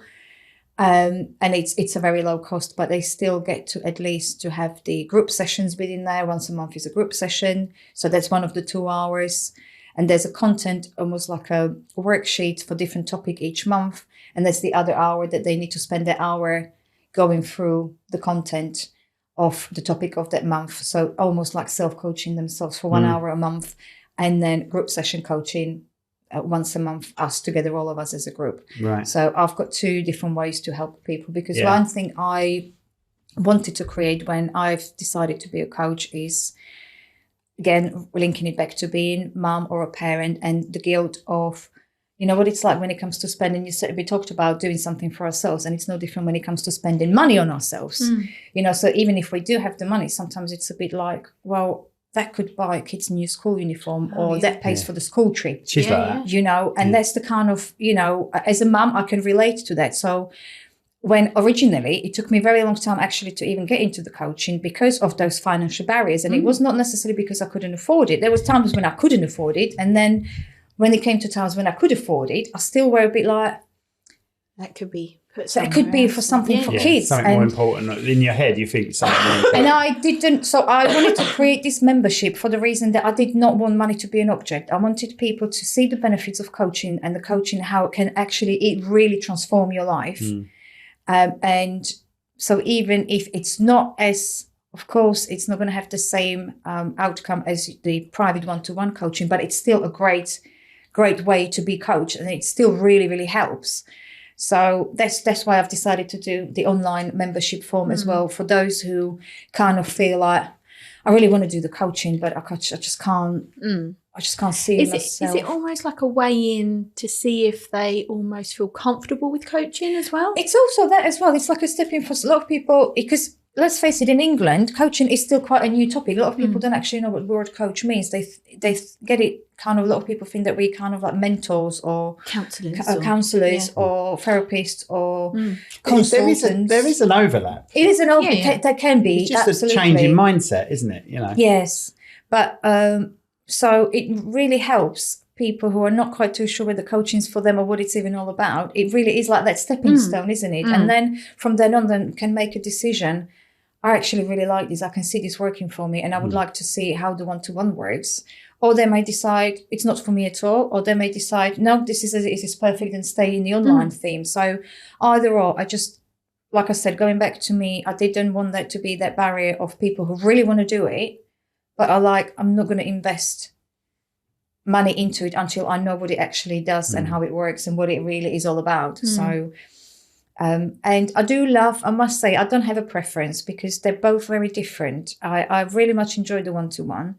And it's a very low cost, but they still get to at least to have the group sessions within there. Once a month is a group session. So that's one of the 2 hours. And there's a content, almost like a worksheet for different topic each month. And that's the other hour that they need to spend the hour going through the content of the topic of that month. So almost like self-coaching themselves for 1 hour a month, and then group session coaching once a month, us together, all of us as a group. Right. So I've got 2 different ways to help people, because one thing I wanted to create when I've decided to be a coach is, again, linking it back to being mum or a parent and the guilt of, you know, what it's like when it comes to spending. We talked about doing something for ourselves, and it's no different when it comes to spending money on ourselves. You know, so even if we do have the money, sometimes it's a bit like, well, that could buy a kid's new school uniform, or that pays for the school trip. She's like that. You know, and that's the kind of, you know, as a mum, I can relate to that. So when originally, it took me a very long time actually to even get into the coaching because of those financial barriers. And it was not necessarily because I couldn't afford it. There was times when I couldn't afford it. And then when it came to times when I could afford it, I still were a bit like, That could be put so it could be for something for kids. Something more important. In your head, you think something more important. And I didn't, so I wanted to create this membership for the reason that I did not want money to be an object. I wanted people to see the benefits of coaching, and the coaching, how it can actually, it really transform your life. And so even if it's not as, of course, it's not going to have the same outcome as the private one-to-one coaching, but it's still a great way to be coached, and it still really, really helps. So that's why I've decided to do the online membership form as well, for those who kind of feel like, I really want to do the coaching, but I just can't. I just can't see myself. Is it almost like a way in to see if they almost feel comfortable with coaching as well? It's also that as well. It's like a stepping for a lot of people, because let's face it, in England, coaching is still quite a new topic. A lot of people don't actually know what the word coach means. They get it kind of, a lot of people think that we kind of like mentors or counselors or therapists or consultants. There is an overlap. It is an overlap. There can be. It's just absolutely. a change in mindset, isn't it? You know. Yes, but so it really helps people who are not quite too sure whether coaching's for them or what it's even all about. It really is like that stepping stone, isn't it? And then from then on, then can make a decision. I actually really like this. I can see this working for me, and I would like to see how the one-to-one works. Or they may decide it's not for me at all, or they may decide, no, this is perfect, and stay in the online theme. So either or, I just, like I said, going back to me, I didn't want that to be that barrier of people who really want to do it, but I'm not going to invest money into it until I know what it actually does and how it works and what it really is all about. So, and I do love, I must say, I don't have a preference because they're both very different. I really much enjoy the one-to-one,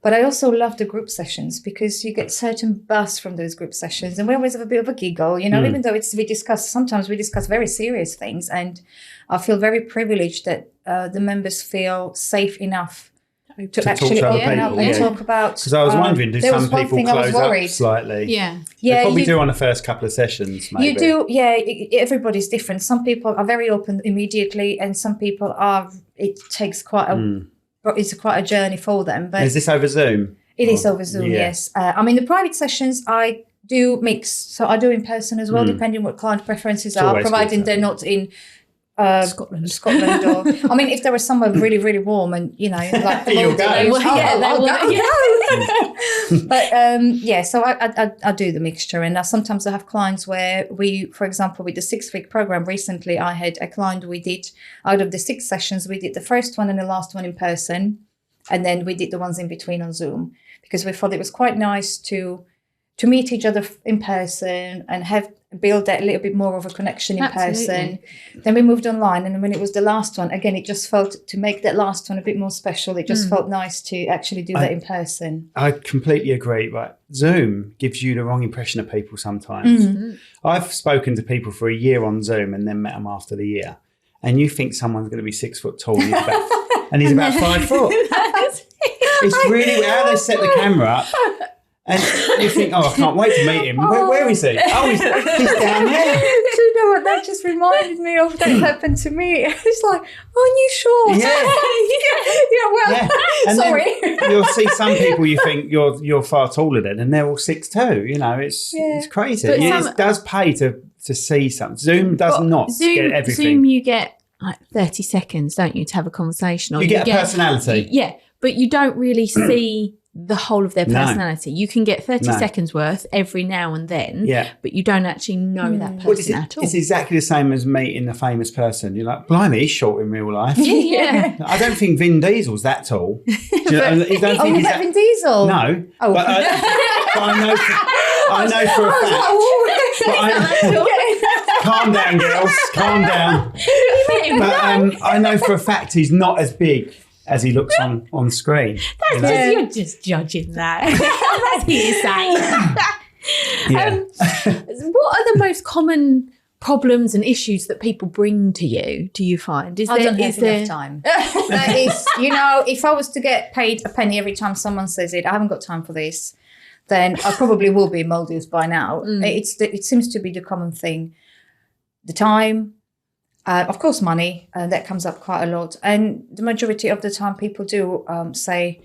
but I also love the group sessions because you get certain buzz from those group sessions, and we always have a bit of a giggle, you know, even though sometimes we discuss very serious things, and I feel very privileged that the members feel safe enough to actually open up and talk about. Because I was wondering, do some people close up slightly? Yeah. They probably do on the first couple of sessions, maybe. You do, everybody's different. Some people are very open immediately, and some people are, it takes quite a journey for them. But is this over Zoom? It is over Zoom, yes. I mean, the private sessions, I do mix. So I do in person as well, depending what client preferences are, providing they're not in Scotland, or I mean, if there was somewhere really, really warm, and you know, like the You'll go. But so I do the mixture, and sometimes I have clients where for example, with the 6-week program recently, I had a client. We did out of the 6 sessions, we did the first one and the last one in person, and then we did the ones in between on Zoom, because we thought it was quite nice to to meet each other in person and build that little bit more of a connection in person. Then we moved online, and when it was the last one, again, it just felt to make that last one a bit more special. It just felt nice to actually do that in person. I completely agree. Right, Zoom gives you the wrong impression of people sometimes. I've spoken to people for a year on Zoom and then met them after the year, and you think someone's going to be 6 foot tall and he's about 5 foot. It's really how they set the camera up. And you think, I can't wait to meet him. Where is he? Oh, he's down there. Do you know what? That just reminded me of that happened to me. It's like, aren't you short? Yeah. And sorry. Then you'll see some people you think you're far taller than, and they're all 6'2". You know, it's crazy. It does pay to see something. Zoom does not get everything. Zoom, you get like 30 seconds, don't you, to have a conversation? Or you get a personality. Yeah, but you don't really see the whole of their personality. You can get 30 seconds worth every now and then, but you don't actually know that person at all. It's exactly the same as meeting a famous person. You're like, blimey, he's short in real life. Yeah. I don't think Vin Diesel's that tall. You don't think you met Vin Diesel? No. Oh. But I know for a fact. Calm down, girls. Calm down. But I know for a fact he's not as big as he looks on screen. You're just judging that. That's hearsay. What are the most common problems and issues that people bring to you, do you find? I don't have enough time. That is, if I was to get paid a penny every time someone says it, I haven't got time for this, then I probably will be in Maldives by now. It seems to be the common thing. The time, of course, money, that comes up quite a lot. And the majority of the time people do say,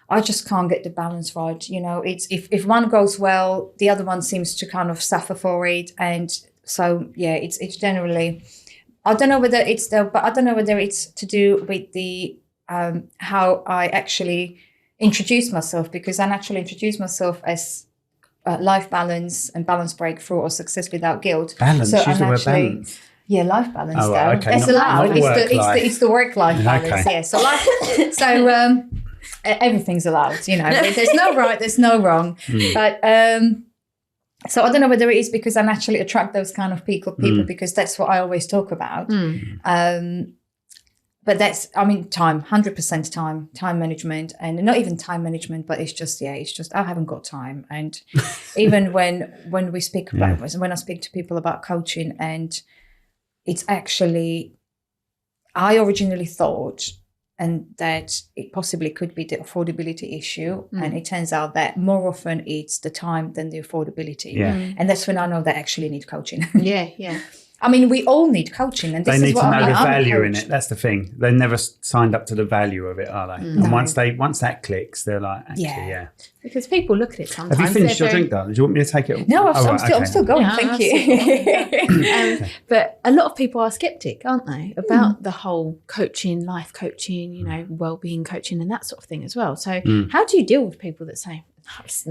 I just can't get the balance right. It's if one goes well, the other one seems to kind of suffer for it. And so, it's generally, I don't know whether it's to do with the how I actually introduce myself, because I naturally introduce myself as life balance and balance breakthrough or success without guilt. Balance, so use the word balance. Yeah, life balance. Oh, right, okay. That's allowed. It's the work-life balance. Okay. Yeah. So everything's allowed. There's no right, there's no wrong. But so I don't know whether it is because I naturally attract those kind of people because that's what I always talk about. But that's, time, 100% time management, and not even time management, but it's just I haven't got time. And even when we speak about, when I speak to people about coaching, and it's actually, I originally thought, and that it possibly could be the affordability issue. And it turns out that more often it's the time than the affordability. Yeah. And that's when I know they actually need coaching. Yeah. We all need coaching, and this they is need what to know the I'm value in it. That's the thing. They never signed up to the value of it, are they? And once that clicks, they're like, actually, Because people look at it sometimes. Have you finished your drink, darling? Do you want me to take it? No, I'm still going. Thank you. But a lot of people are skeptic, aren't they, about the whole coaching, life coaching, well-being coaching, and that sort of thing as well. So, how do you deal with people that say,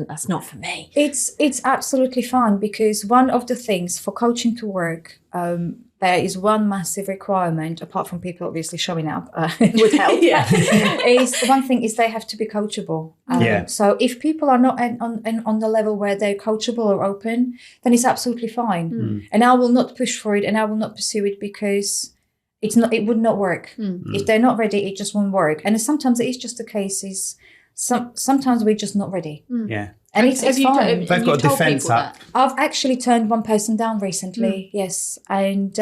that's not for me? It's absolutely fine, because one of the things for coaching to work, there is one massive requirement, apart from people obviously showing up would help. One thing is they have to be coachable. So if people are not on the level where they're coachable or open, then it's absolutely fine. And I will not push for it, and I will not pursue it, because it would not work. If they're not ready, it just won't work. And sometimes it is just the case sometimes we're just not ready. Yeah. And it's fine. They've got a defence up. I've actually turned one person down recently, yes. And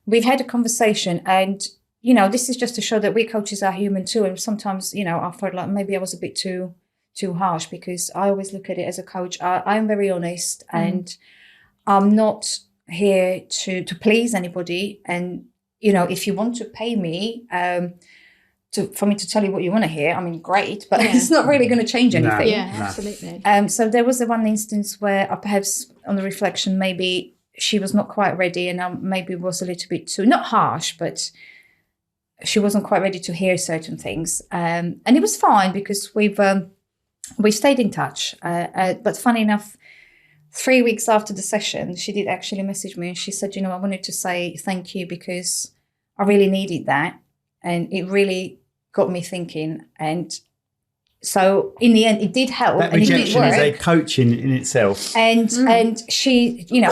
we've had a conversation, and, this is just to show that we coaches are human too. And sometimes, I felt like maybe I was a bit too harsh, because I always look at it as a coach. I'm very honest, and I'm not here to please anybody. And, if you want to pay me for me to tell you what you want to hear, great, but it's not really going to change anything. No, yeah, absolutely. So there was one instance where perhaps on the reflection, maybe she was not quite ready, and I maybe was a little bit too, not harsh, but she wasn't quite ready to hear certain things. And it was fine, because we stayed in touch. But funny enough, 3 weeks after the session, she did actually message me, and she said, I wanted to say thank you, because I really needed that. And it really got me thinking, and So in the end, it did help, That and it did rejection work. is a coaching in itself. And she, you know,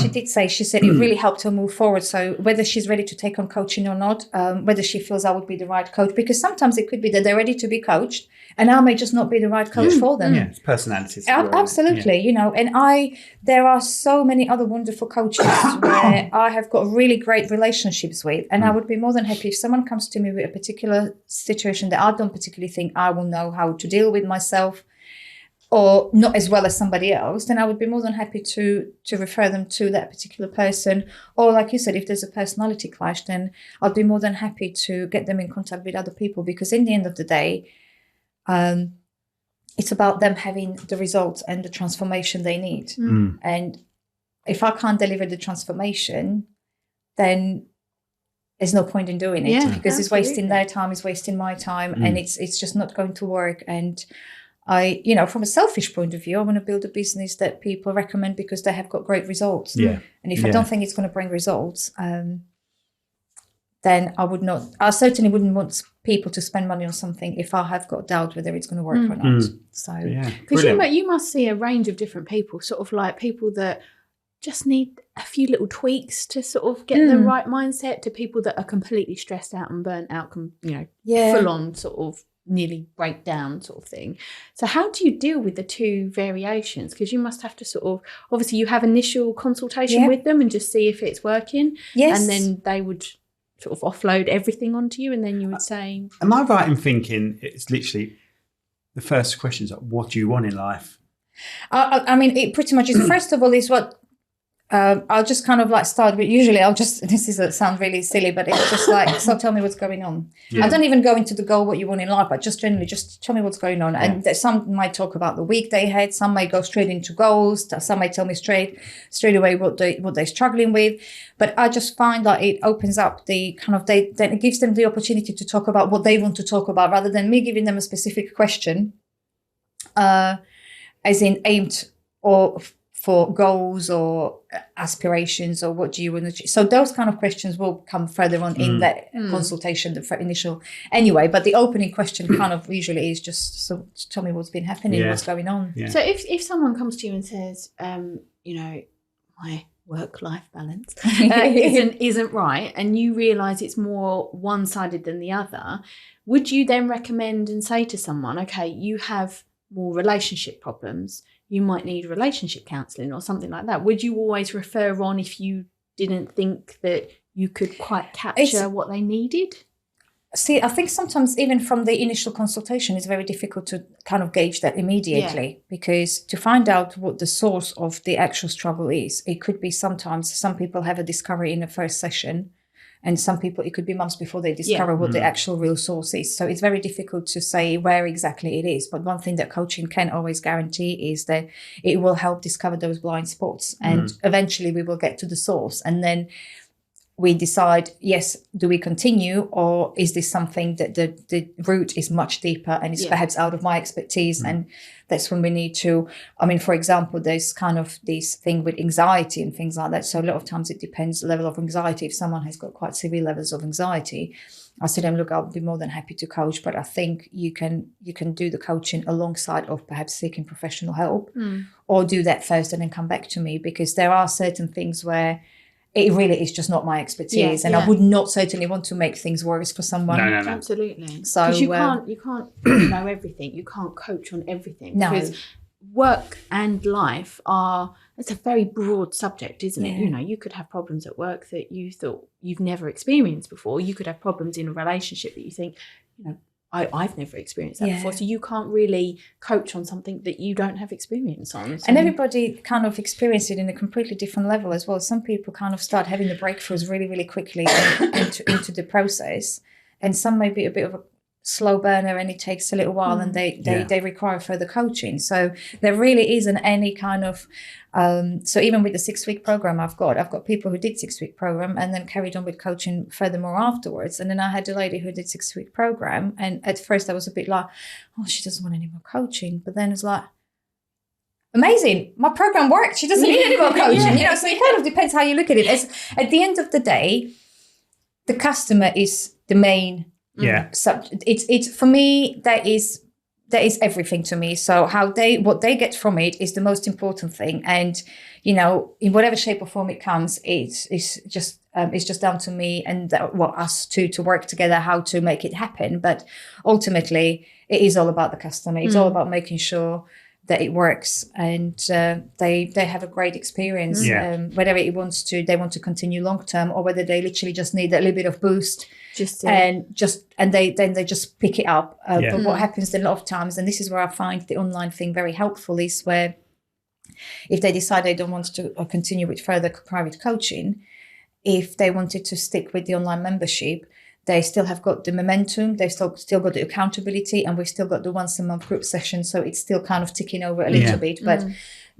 she did say, she said it really helped her move forward. So whether she's ready to take on coaching or not, whether she feels I would be the right coach, because sometimes it could be that they're ready to be coached and I may just not be the right coach for them. Yeah, it's personalities. Absolutely, you know, and there are so many other wonderful coaches where I have got really great relationships with, and I would be more than happy if someone comes to me with a particular situation that I don't particularly think I will know how to deal with myself, or not as well as somebody else, then I would be more than happy to refer them to that particular person. Or like you said, if there's a personality clash, then I'd be more than happy to get them in contact with other people, because in the end of the day, it's about them having the results and the transformation they need. And if I can't deliver the transformation, then there's no point in doing it, because it's wasting their time, it's wasting my time, and it's just not going to work. And I, you know, from a selfish point of view, I want to build a business that people recommend because they have got great results. Yeah. And if I don't think it's going to bring results, then I certainly wouldn't want people to spend money on something if I have got doubt whether it's going to work or not. So, because you must see a range of different people, sort of like people that just need a few little tweaks to sort of get the right mindset, to people that are completely stressed out and burnt out, full on sort of nearly break down sort of thing. So how do you deal with the two variations? Because you must have to sort of, obviously you have initial consultation with them and just see if it's working. Yes. And then they would sort of offload everything onto you, and then you would say... Am I right in thinking it's literally the first question is like, what do you want in life? I mean, it pretty much is. First of all, is what I'll just kind of like start with. Usually I'll just, sound really silly, but it's just like, so tell me what's going on. I don't even go into the goal, what you want in life, but just generally just tell me what's going on. And some might talk about the week they had, some may go straight into goals, some may tell me straight away what they're struggling with. But I just find that it opens up the kind of, then it gives them the opportunity to talk about what they want to talk about, rather than me giving them a specific question, as in aimed or for goals or aspirations, or what do you want to achieve? So those kind of questions will come further on in that consultation, the initial anyway. But the opening question kind of usually is just, so tell me what's been happening, what's going on. So if someone comes to you and says, my work-life balance isn't right, and you realise it's more one-sided than the other, would you then recommend and say to someone, okay, you have more relationship problems, you might need relationship counselling or something like that? Would you always refer on if you didn't think that you could quite capture what they needed? See, I think sometimes even from the initial consultation, it's very difficult to kind of gauge that immediately, because to find out what the source of the actual struggle is, it could be sometimes some people have a discovery in the first session, and some people, it could be months before they discover what the actual real source is. So it's very difficult to say where exactly it is. But one thing that coaching can always guarantee is that it will help discover those blind spots. And eventually we will get to the source. And then we decide, yes, do we continue, or is this something that the root is much deeper and is perhaps out of my expertise? And that's when we need to, I mean, for example, there's kind of this thing with anxiety and things like that. So a lot of times it depends the level of anxiety. If someone has got quite severe levels of anxiety, I said to them, look, I'll be more than happy to coach, but I think you can do the coaching alongside of perhaps seeking professional help, or do that first and then come back to me, because there are certain things where it really is just not my expertise, and I would not certainly want to make things worse for someone. No. Absolutely. So because you can't know everything. You can't coach on everything. No. Because work and life it's a very broad subject, isn't it? You know, you could have problems at work that you thought you've never experienced before. You could have problems in a relationship that you think, I've never experienced that before. So you can't really coach on something that you don't have experience on. So. And everybody kind of experience it in a completely different level as well. Some people kind of start having the breakthroughs really, really quickly into the process. And some may be a bit of a slow burner and it takes a little while and they require further coaching. So there really isn't any kind of so even with the 6-week program I've got people who did 6-week program and then carried on with coaching furthermore afterwards. And then I had a lady who did 6-week program, and at first I was a bit like, oh, she doesn't want any more coaching. But then it's like, amazing, my program worked, she doesn't need any more coaching. So it kind of depends how you look at it. At the end of the day, the customer is the main subject. It's for me, that is everything to me. So what they get from it is the most important thing. And, you know, in whatever shape or form it comes, it's just down to me and us two to work together how to make it happen. But ultimately, it is all about the customer. It's all about making sure that it works and they have a great experience. Whether they want to continue long term or whether they literally just need a little bit of boost. And they just pick it up. But what happens a lot of times, and this is where I find the online thing very helpful, is where if they decide they don't want to continue with further private coaching, if they wanted to stick with the online membership, they still have got the momentum, they've still got the accountability, and we've still got the once a month group session. So it's still kind of ticking over a little bit, but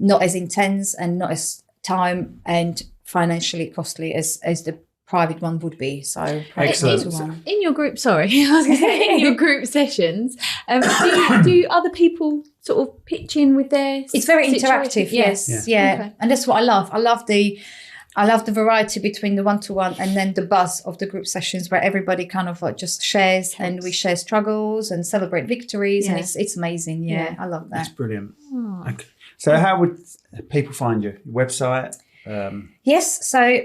not as intense and not as time and financially costly as the private one would be. So excellent. In your group, sorry, I was going to say, in your group sessions, do other people sort of pitch in with their? It's very interactive. Yes, Okay. And that's what I love. I love the variety between the one-to-one and then the buzz of the group sessions where everybody kind of like just shares and we share struggles and celebrate victories, and it's amazing. Yeah, I love that. That's brilliant. Okay. So how would people find you? Your website? Yes, so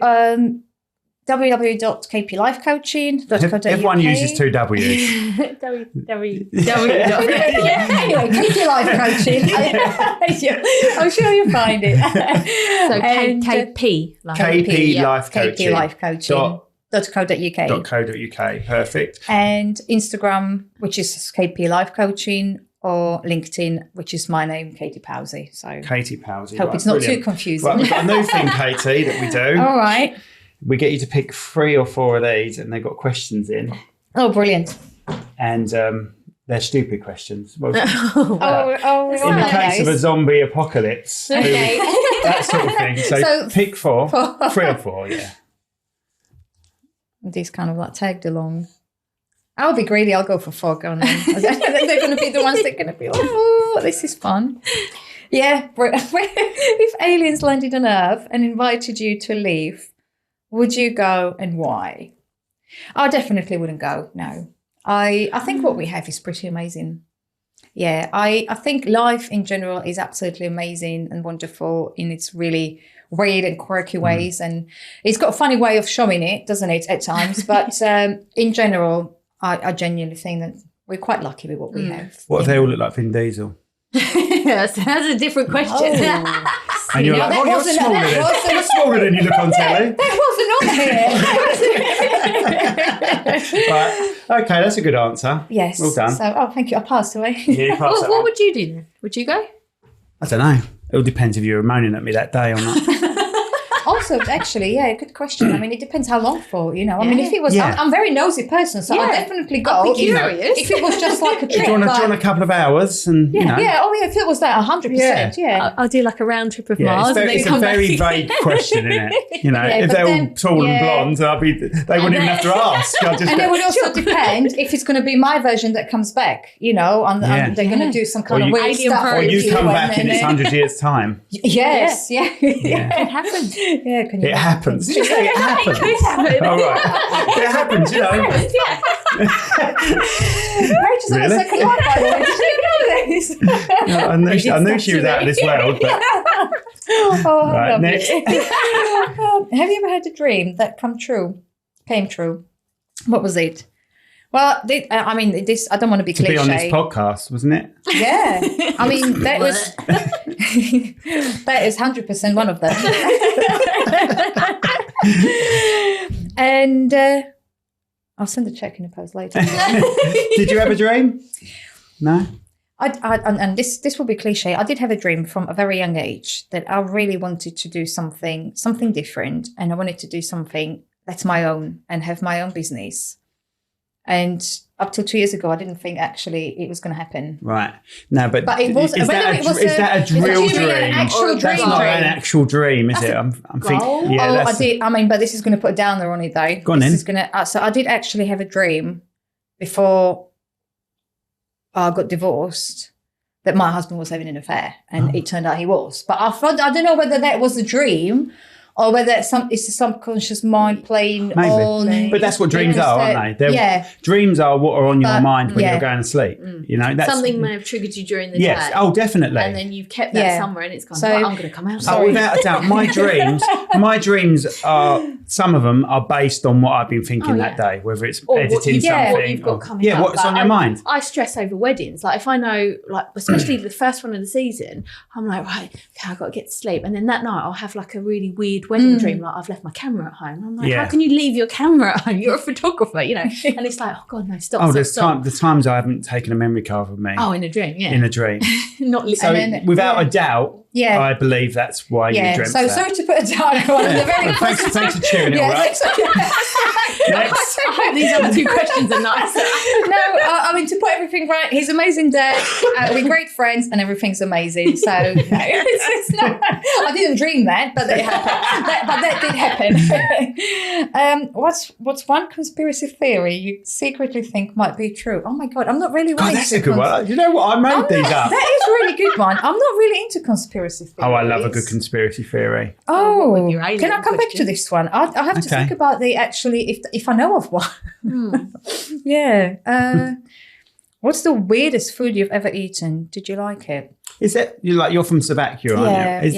www.kplifecoaching.co.uk. Everyone uses two W's. Anyway, KP Life Coaching. I'm sure you'll find it. So KP Life Coaching. KP Life Coaching. .co.uk. Perfect. And Instagram, which is KP Life Coaching, or LinkedIn, which is my name, Katie Powsey. So Katie Powsey. Hope it's not too confusing. Right, we've got a new thing, Katie, that we do. All right. We get you to pick 3 or 4 of these, and they've got questions in. Oh, brilliant. And they're stupid questions. Well, in the case of a zombie apocalypse, that sort of thing. So pick 4, 3 or 4, yeah. These kind of like tagged along. I'll be greedy. I'll go for 4. Go on then. They're going to be the ones that are going to be like, oh, this is fun. Yeah. If aliens landed on Earth and invited you to leave, would you go and why? I definitely wouldn't go, no. I think what we have is pretty amazing. Yeah, I think life in general is absolutely amazing and wonderful in its really weird and quirky ways. And it's got a funny way of showing it, doesn't it, at times? But in general, I genuinely think that we're quite lucky with what we have. What if they all look like Vin Diesel? That's a different question. Oh. And you're like, you're smaller than you look on telly. That wasn't on here. Right. Okay, that's a good answer. Yes. Well done. So, thank you. I passed away. Yeah, you passed What would you do then? Would you go? I don't know. It all depends if you were moaning at me that day or not. Also, actually, good question. I mean, it depends how long for, you know. I mean, if it was, I'm a very nosy person, so I'd definitely go. I'd be curious. If it was just like a trip. Do you want a couple of hours? And, you know. Yeah, if it was that 100%, I'll do like a round trip of Mars. It's a very vague question, isn't it? You know, if they're all tall and blonde, they wouldn't even have to ask. And it would also depend if it's going to be my version that comes back, you know, and they're going to do some kind of weird stuff. Or you come back in this 100 years' time. Yes, It happens. Yeah, can you it happens. Did you say it happens? It could happen. All right. It happens, you know. Rachel's on a second life, by the way. Did you know this? No, I knew she was out of this world. But... right, next. Have you ever had a dream that came true? What was it? Well, I mean, this. I don't want to be cliche. To be on this podcast, wasn't it? Yeah. I mean, that was... that is 100% one of them. And I'll send a check in the post later. Did you have a dream? No? And this will be cliche. I did have a dream from a very young age that I really wanted to do something different. And I wanted to do something that's my own and have my own business. And up till 2 years ago, I didn't think actually it was going to happen. Right. No, but it was. Is that a drill dream? An actual dream? That's not an actual dream, is it? I'm thinking. Yeah, I did. I mean, but this is going to put a downer on it, though. Go on then. So I did actually have a dream before I got divorced that my husband was having an affair, and it turned out he was. But I don't know whether that was a dream or whether it's the subconscious mind playing Maybe. on. But that's what dreams are, aren't they? Dreams are what are on your mind when you're going to sleep. You know, that's, something may have triggered you during the day. Yes. Oh, definitely. And then you've kept that somewhere, and it's gone. So, I'm going to come out. Oh, without a doubt, my dreams are, some of them are based on what I've been thinking that day, whether it's editing something. What you've got coming up. What's on your mind. I stress over weddings. Like if I know, like especially the first one of the season, I'm like, right, okay, I've got to get to sleep. And then that night I'll have like a really weird wedding dream, like I've left my camera at home. I'm like, how can you leave your camera at home? You're a photographer, you know. And it's like, oh God, no, stop. The times I haven't taken a memory card with me. Oh, in a dream, yeah. In a dream. Not so without a doubt, I believe that's why you dreamt that. Sorry to put a down on the very thanks for cheering it all up. Next. These other two questions are nice. No, I mean, to put everything right, he's amazing dad, we're great friends, and everything's amazing. So, no, it's not, I didn't dream that, but that happened. That did happen. What's one conspiracy theory you secretly think might be true? Oh my God, I'm not really willing that's a good one. You know what? I made these up. That is a really good one. I'm not really into conspiracy theories. Oh, I love a good conspiracy theory. Oh, can I come back to this one? I have to think about if I know of one. Yeah. What's the weirdest food you've ever eaten? Did you like it? Is it you're from Slovakia, aren't you?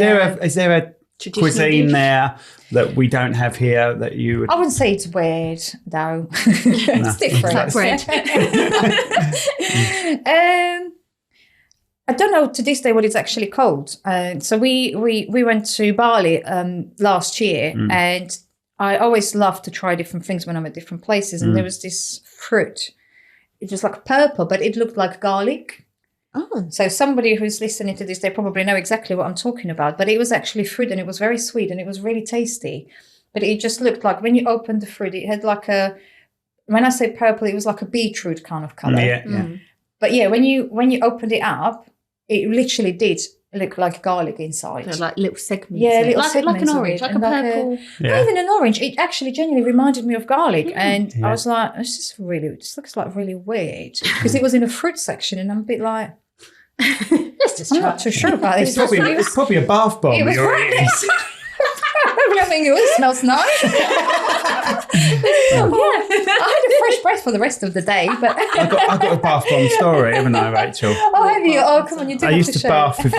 Is there a cuisine there that we don't have here that you would... I wouldn't say it's weird though. It's different. It's like bread. I don't know to this day what it's actually called. So we went to Bali last year, and I always love to try different things when I'm at different places. And there was this fruit. It was like purple, but it looked like garlic. Oh. So somebody who's listening to this, they probably know exactly what I'm talking about. But it was actually fruit, and it was very sweet, and it was really tasty. But it just looked like, when you opened the fruit, it had like when I say purple, it was like a beetroot kind of colour. Yeah. But yeah, when you opened it up, it literally did look like garlic inside. So like little segments. Yeah, little like segments an of orange, it. like a And purple. not even an orange. It actually genuinely reminded me of garlic. And I was like, it just looks like really weird. Because it was in a fruit section, and I'm a bit like, I'm not too sure about this. It's probably a bath bomb. It was eating. I think it smells nice. I had a fresh breath for the rest of the day, but I got a bath bomb story, haven't I, Rachel? Oh, have you? Oh, come on, you do. I used to bath with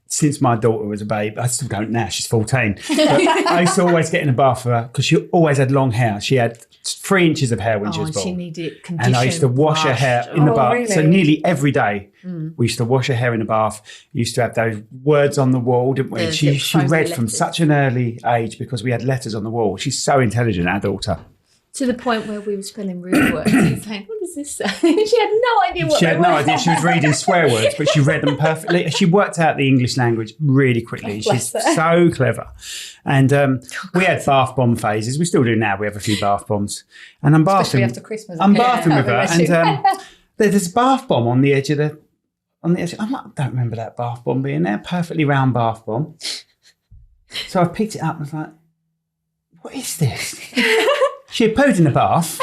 since my daughter was a babe. I still don't now. She's 14. But I used to always get in a bath for her because she always had long hair. She had 3 inches of hair when she was born. She needed condition. And I used to wash her hair in the bath. Really? So nearly every day we used to wash her hair in the bath. Used to have those words on the wall, didn't we? She read from such an early age because we had letters on the wall. She's so intelligent, our daughter. To the point where we were spelling rude words and saying, what does this say? She had no idea what She had no idea. She was reading swear words, but she read them perfectly. She worked out the English language really quickly. She's so clever. And we had bath bomb phases. We still do now. We have a few bath bombs. And I'm bathing. Especially after Christmas. I'm bathing with her. And there's a bath bomb on the edge of the... I don't remember that bath bomb being there. Perfectly round bath bomb. So I picked it up and was like, what is this? She had pooed in the bath.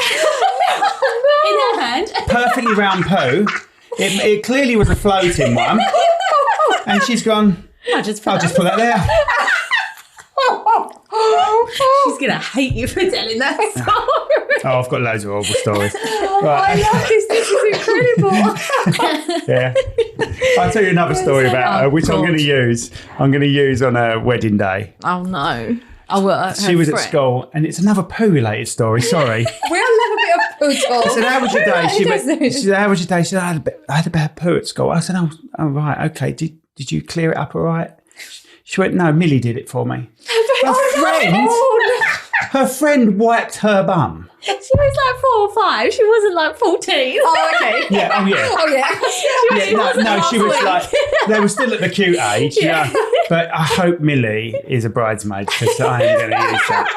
in her hand. Perfectly round poo. It clearly was a floating one. And she's gone, I'll just put that there. She's going to hate you for telling that story. Oh, I've got loads of horrible stories. I love this. This is incredible. Yeah. I'll tell you another story about her, which I'm going to use. I'm going to use on her wedding day. Oh, no. Oh, well, she was at school, and it's another poo-related story. Sorry. We all love a bit of poo talk. I said, how was your day? She said, how was your day? She said, I had a bit of poo at school. I said, oh right, okay. Did you clear it up all right? She went, no, Millie did it for me. Her friend wiped her bum. She was like 4 or 5. She wasn't like 14. Oh, okay. Yeah, oh yeah. She was like, they were still at the cute age. Yeah. But I hope Millie is a bridesmaid because I ain't going to use that.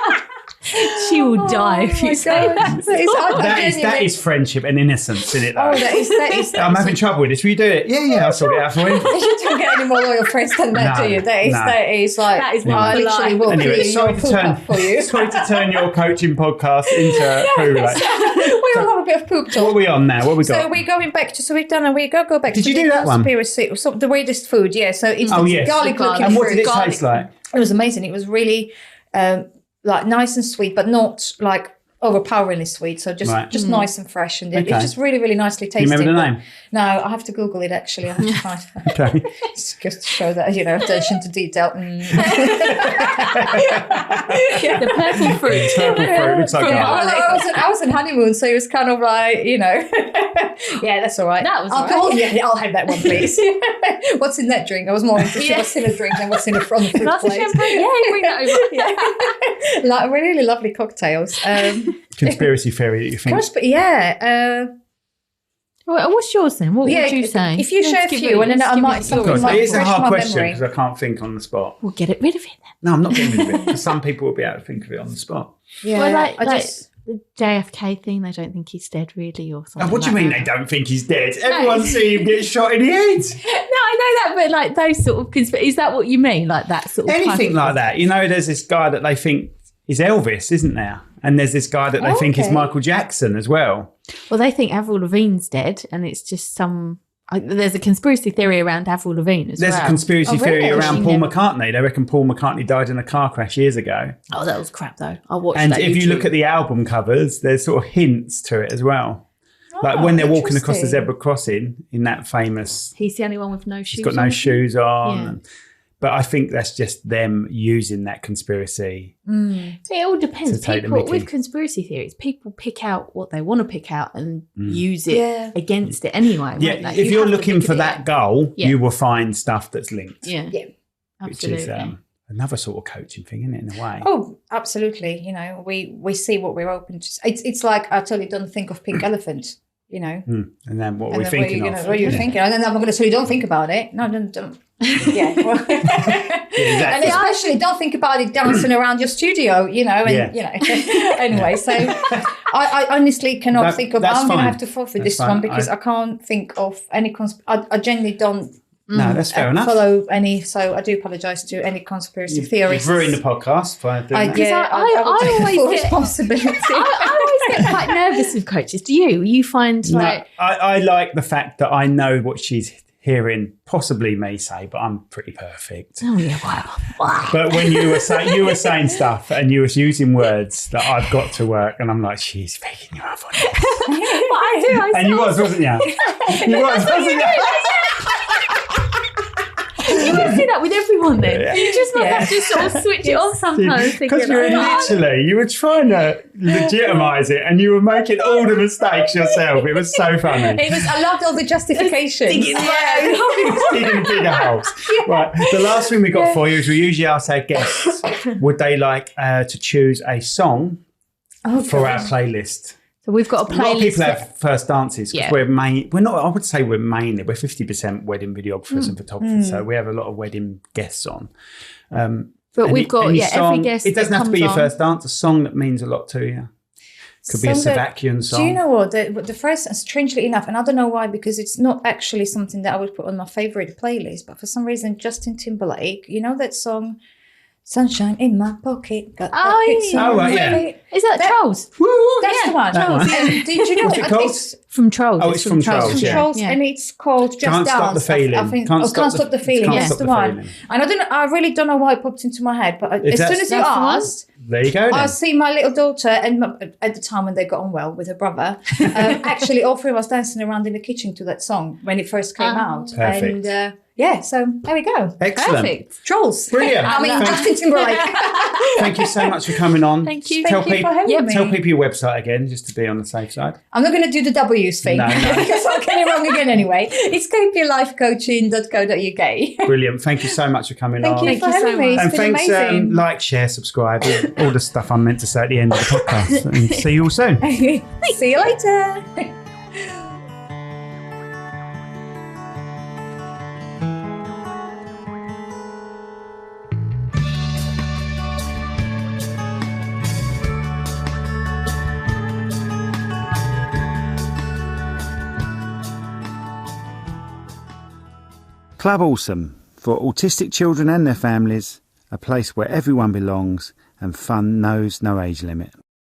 She will die if you say that. That is friendship and innocence, isn't it? Though? Oh, that is. I'm having trouble with this. Will you do it? Yeah, I'll sort it out for you. You don't get any more loyal friends than that, do you? That is like, that is I literally will anyway, sorry to turn your coaching podcast into poo related. We all have a bit of poop talk. What are we on now? What have we got? So we're going back to, we go back Did to you do that one? Conspiracy. So the weirdest food, yeah. So it's garlic looking And what did it fruit. taste like? It was amazing. It was really like nice and sweet, but not like overpoweringly sweet. So just nice and fresh, and it's just really, really nicely tasty. Do you remember the name? No, I have to Google it. Actually, I have to find it. Okay. Just to show that attention to detail. The purple fruit. Purple fruit looks like I was on honeymoon, so it was kind of like yeah, that's all right. That was alcohol. Yeah, I'll have that one, please. What's in that drink? I was more interested what's in a drink than what's in the front fruit Glass of plate. champagne. Yeah, bring that over. Like really lovely cocktails. Conspiracy theory that you think. Well, what's yours then? What would you say? If you share a few, and then I might It is a refresh hard my question memory. because I can't think on the spot. We'll get rid of it then. No, I'm not getting rid of it. 'Cause some people will be able to think of it on the spot. Yeah, Well, like I just the JFK thing, they don't think he's dead really or something. What do you mean they don't think he's dead? Everyone's seen him get shot in the head. No, I know that, but like those sort of is that what you mean? Like that sort of Anything type of- like that. There's this guy that they think is Elvis, isn't there? And there's this guy that they think is Michael Jackson as well. Well, they think Avril Lavigne's dead, and it's just some. There's a conspiracy theory around Avril Lavigne as well. There's a conspiracy theory really? around Paul McCartney. They reckon Paul McCartney died in a car crash years ago. Oh, that was crap though. I watched And that. if you look at the album covers, there's sort of hints to it as well. Like when they're walking across the interesting. zebra crossing in that famous... he's the only one with no shoes. He's got no shoes on. Yeah. But I think that's just them using that conspiracy. It all depends. To take the People mickey. with conspiracy theories, people pick out what they want to pick out and use it Yeah. against it anyway. Yeah, won't they? if You you're have to looking look for at that it. goal, Yeah. you will find stuff that's linked. Yeah, Yeah. absolutely. Which is another sort of coaching thing, isn't it, in a way? Oh, absolutely. We see what we're open to. It's like I totally don't think of pink elephant. And then what And we're then thinking of. what are you thinking? And then I'm going to tell you, don't think about it. No, don't. Yeah. Well, and especially don't think about it dancing around your studio, Anyway, so I honestly cannot think of. that's I'm going to fine. have to forfeit That's this one fine. because I can't think of any. I genuinely don't No, that's fair enough. follow any. So I do apologise to any conspiracy theories. You've ruined the podcast by doing that. Yeah, I take always full get- responsibility. I always get quite nervous with coaches. Do you? You find like No, I like the fact that I know what she's hearing possibly me say, but I'm pretty perfect. oh yeah, wow. But when you were saying stuff and you were using words that I've got to work, and I'm like, she's picking you up on it. But I do. And you was, wasn't you? You was, wasn't you? You must do that with everyone then. Yeah. You just must have to sort of switch it off sometimes. Because you were trying to legitimise it, and you were making all the mistakes yourself. It was so funny. I loved all the justifications. Digging bigger holes. Right. The last thing we got for you is we usually ask our guests, would they like to choose a song for our playlist? So we've got a A lot of playlist. people have first dances because Yeah. we're not, I would say we're 50% wedding videographers and photographers. So we have a lot of wedding guests on. But we've got any every song- guest. It doesn't that have to be comes your on. first dance, a song that means a lot to you. Could be a Slovakian song. Do you know what? The first, strangely enough, and I don't know why, because it's not actually something that I would put on my favourite playlist, but for some reason, Justin Timberlake, you know that song, Sunshine in My Pocket, got that Oh, pixel yeah. on Oh, right, my yeah. feet. Is that Trolls? That's the one. That one. And did you know What's it that called? it's From Trolls. Oh, it's from Trolls, yeah. Trolls, and it's called Just Can't Dance. Stop the Feeling. I think, Can't Can't Stop the Feeling. Can't That's Stop the the one. Feeling. And I really don't know why it popped into my head, but as soon as you that's the one? asked, There you go I then. see my little daughter, and at the time when they got on well with her brother, actually all three of us dancing around in the kitchen to that song when it first came out. Perfect. And so there we go. Excellent. Perfect. Trolls. Brilliant. I mean, Thank- Justin Timberlake. Thank you so much for coming on. Thank you. Thank you for having me. Tell people your website again, just to be on the safe side. I'm not going to do the W's thing No. because I'll get it wrong again anyway. It's kplifecoaching.co.uk. Brilliant. Thank you so much for coming Thank on. you for you so having me. much. It's And been thanks, amazing. like, share, subscribe, all the stuff I'm meant to say at the end of the podcast. And see you all soon. See you later. Club Awesome, for autistic children and their families, a place where everyone belongs and fun knows no age limit.